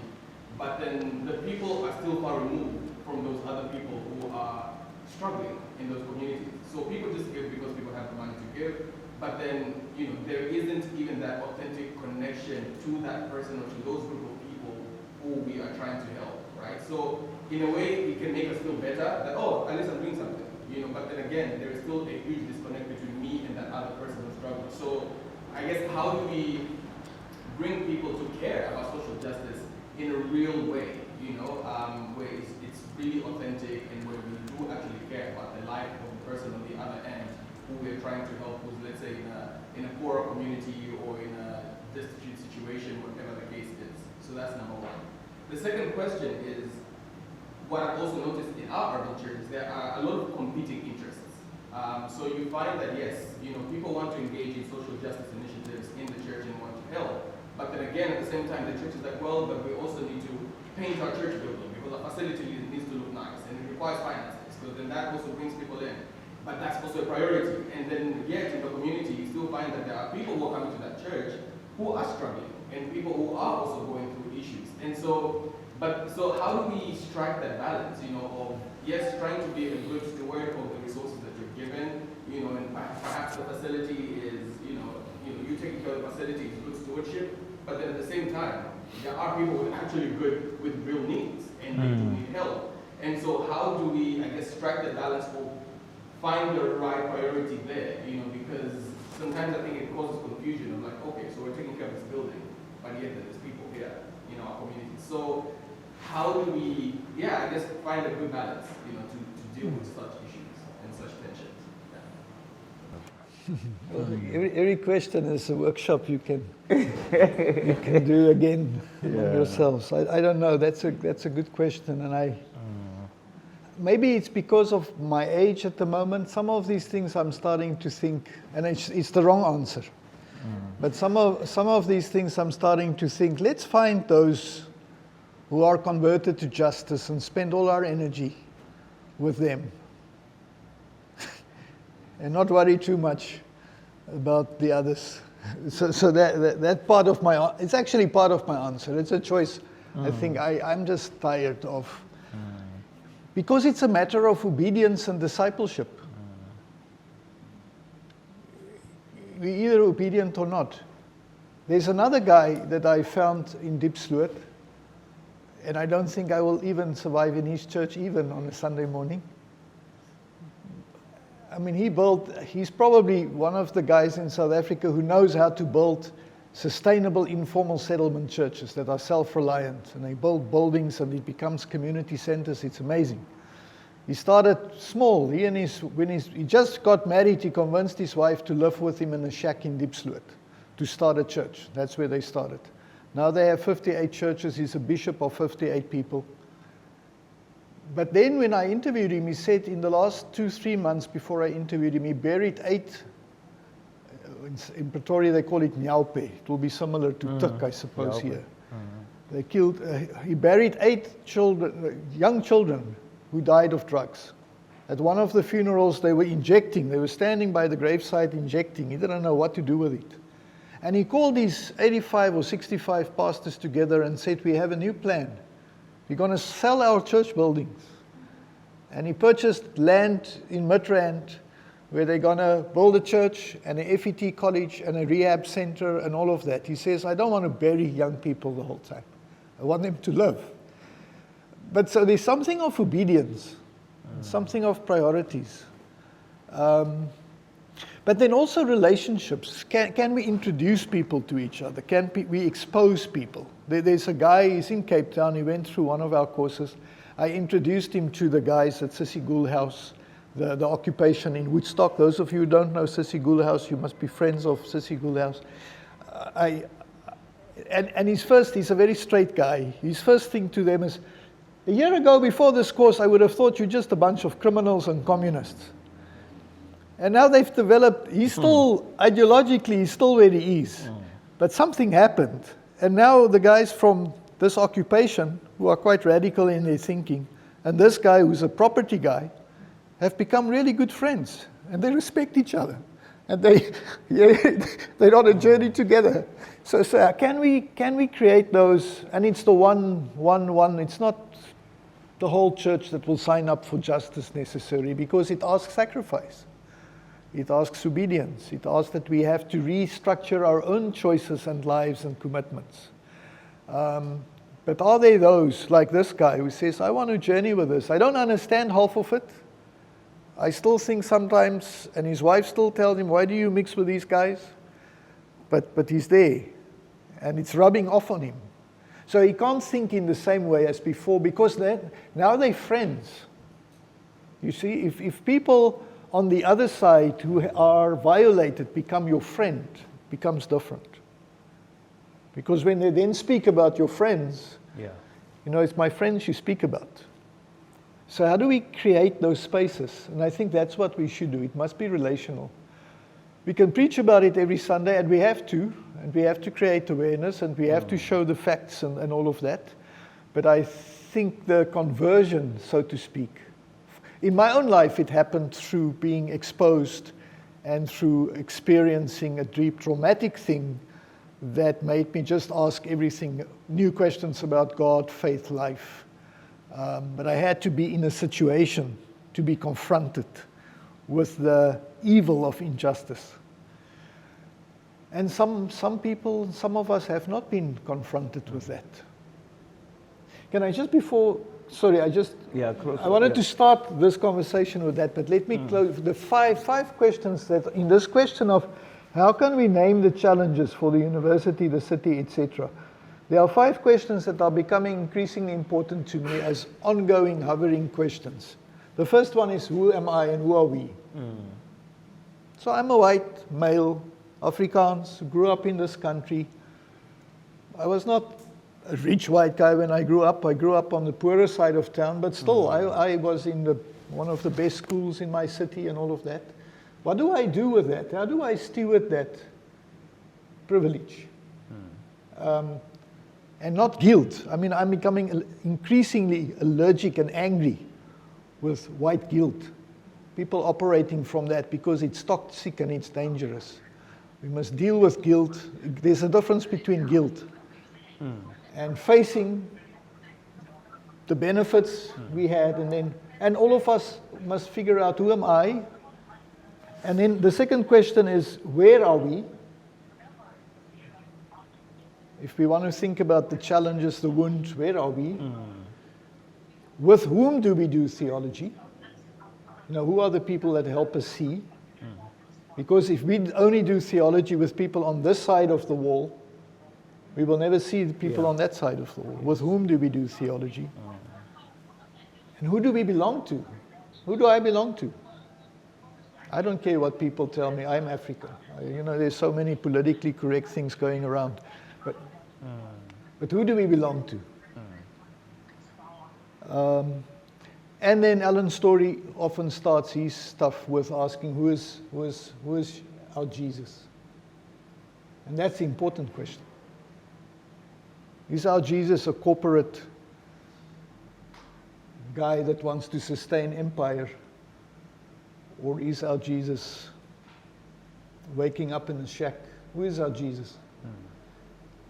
But then the people are still far removed from those other people who are struggling in those communities. So people just give because people have the money to give, but then there isn't even that authentic connection to that person or to those group of people who we are trying to help, right? So in a way, it can make us feel better that, oh, at least I'm doing something, but then again, there is still a huge disconnect between me and that other person who's struggling. So I guess, how do we bring people to care about social justice in a real way, where it's really authentic and where we do actually care about the life of the person on the other end who we're trying to help, who's, let's say, in a poorer community or in a destitute situation, whatever the case is. So that's number one. The second question is, what I've also noticed in our urban churches, there are a lot of competing interests. So you find that, yes, people want to engage in social justice initiatives in the church and want to help. But then again, at the same time, the church is like, well, but we also need to paint our church building because our facility needs to look nice and it requires finances. So then that also brings people in. But that's also a priority. And then yet in the community, you still find that there are people who are coming to that church who are struggling and people who are also going through issues. And so how do we strike that balance, of, yes, trying to be a good steward of the resources that you're given, and perhaps the facility is, you taking care of the facility is good stewardship, but then at the same time, there are people who are actually good with real needs and they do need help. And so how do we, I guess, strike the balance or find the right priority there, because sometimes I think it causes confusion of like, okay, so we're taking care of this building, but yet there's people here in our community. So how do we, I guess, find a good balance, to deal with such issues and such tensions? Every question is a workshop you can do again among yourselves. I don't know. That's a good question, and maybe it's because of my age at the moment. Some of these things I'm starting to think, and it's the wrong answer. But some of these things I'm starting to think. Let's find those who are converted to justice and spend all our energy with them. and not worry too much about the others. So that part of it's actually part of my answer. It's a choice. I think I'm just tired of, because it's a matter of obedience and discipleship. We're either obedient or not. There's another guy that I found in Diepsloot, and I don't think I will even survive in his church even on a Sunday morning. I mean, he's probably one of the guys in South Africa who knows how to build sustainable informal settlement churches that are self-reliant, and they build buildings and it becomes community centers. It's amazing. He started small. When he just got married, he convinced his wife to live with him in a shack in Diepsloot to start a church. That's where they started. Now they have 58 churches. He's a bishop of 58 people. But then when I interviewed him, he said in the last 2-3 months before I interviewed him, he buried 8, in Pretoria they call it nyaupe. It will be similar to tuk, I suppose, here. They killed, he buried 8 children, young children who died of drugs. At one of the funerals they were injecting, they were standing by the gravesite injecting. He didn't know what to do with it. And he called these 85 or 65 pastors together and said, we have a new plan. We're going to sell our church buildings. And he purchased land in Midrand where they're going to build a church and an FET college and a rehab center and all of that. He says, I don't want to bury young people the whole time. I want them to live. But so there's something of obedience, something of priorities. But then also relationships. Can we introduce people to each other? Can we expose people? There's a guy, he's in Cape Town, he went through one of our courses. I introduced him to the guys at Sissy Gould House, the occupation in Woodstock. Those of you who don't know Sissy Gould House, you must be friends of Sissy Gould House. And he's a very straight guy. His first thing to them is, a year ago before this course, I would have thought you're just a bunch of criminals and communists. And now they've developed, he's still, ideologically, he's still where he is. But something happened. And now the guys from this occupation, who are quite radical in their thinking, and this guy who's a property guy, have become really good friends. And they respect each other. And they're on a journey together. So can we create those? And it's the one, it's not the whole church that will sign up for justice necessarily, because it asks sacrifice. It asks obedience. It asks that we have to restructure our own choices and lives and commitments. But are there those, like this guy, who says, I want to journey with this. I don't understand half of it. I still think sometimes, and his wife still tells him, why do you mix with these guys? But he's there, and it's rubbing off on him. So he can't think in the same way as before, because now they're friends. You see, if people on the other side who are violated become your friend, it becomes different. Because when they then speak about your friends, it's my friends you speak about. So how do we create those spaces? And I think that's what we should do. It must be relational. We can preach about it every Sunday, and we have to create awareness, and we have to show the facts and all of that. But I think the conversion, so to speak, in my own life, it happened through being exposed and through experiencing a deep traumatic thing that made me just ask everything, new questions about God, faith, life. But I had to be in a situation to be confronted with the evil of injustice. And some people, some of us have not been confronted with that. Can I just before... Sorry, I wanted to start this conversation with that, but let me close the five questions that in this question of how can we name the challenges for the university, the city, etc. There are 5 questions that are becoming increasingly important to me as ongoing, hovering questions. The first one is, who am I and who are we? So I'm a white male, Afrikaans, who grew up in this country. I was not a rich white guy when I grew up. I grew up on the poorer side of town, but still, I was in one of the best schools in my city and all of that. What do I do with that? How do I steward that privilege? And not guilt. I mean, I'm becoming increasingly allergic and angry with white guilt. people operating from that because it's toxic and it's dangerous. We must deal with guilt. There's a difference between guilt and facing the benefits we had, and all of us must figure out, who am I? And then the second question is, where are we? If we want to think about the challenges, the wounds, where are we? With whom do we do theology? Who are the people that help us see? Because if we only do theology with people on this side of the wall, we will never see the people on that side of the wall. With whom do we do theology? And who do we belong to? Who do I belong to? I don't care what people tell me. I'm Africa. There's so many politically correct things going around. But who do we belong to? And then Alan Story often starts his stuff with asking, who is our Jesus? And that's the important question. Is our Jesus a corporate guy that wants to sustain empire? Or is our Jesus waking up in a shack? Who is our Jesus?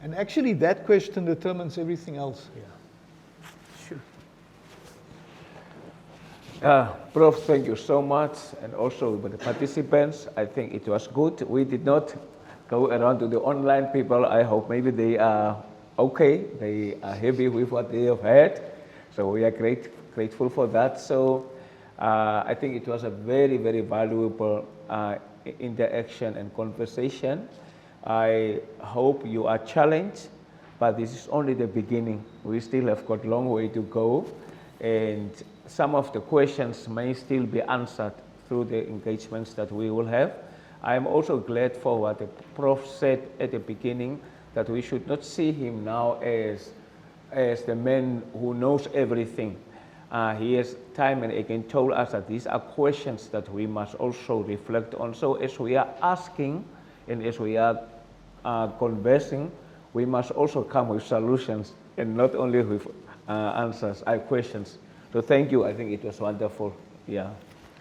And actually that question determines everything else. Prof, thank you so much, and also with the participants. I think it was good. We did not go around to the online people. I hope maybe they are okay. They are happy with what they have heard. So we are grateful for that. So I think it was a very, very valuable interaction and conversation. I hope you are challenged, but this is only the beginning. We still have got a long way to go, and some of the questions may still be answered through the engagements that we will have. I am also glad for what the Prof said at the beginning, that we should not see him now as the man who knows everything. He has time and again told us that these are questions that we must also reflect on. So as we are asking and as we are conversing, we must also come with solutions and not only with answers, questions. So thank you. I think it was wonderful. Yeah.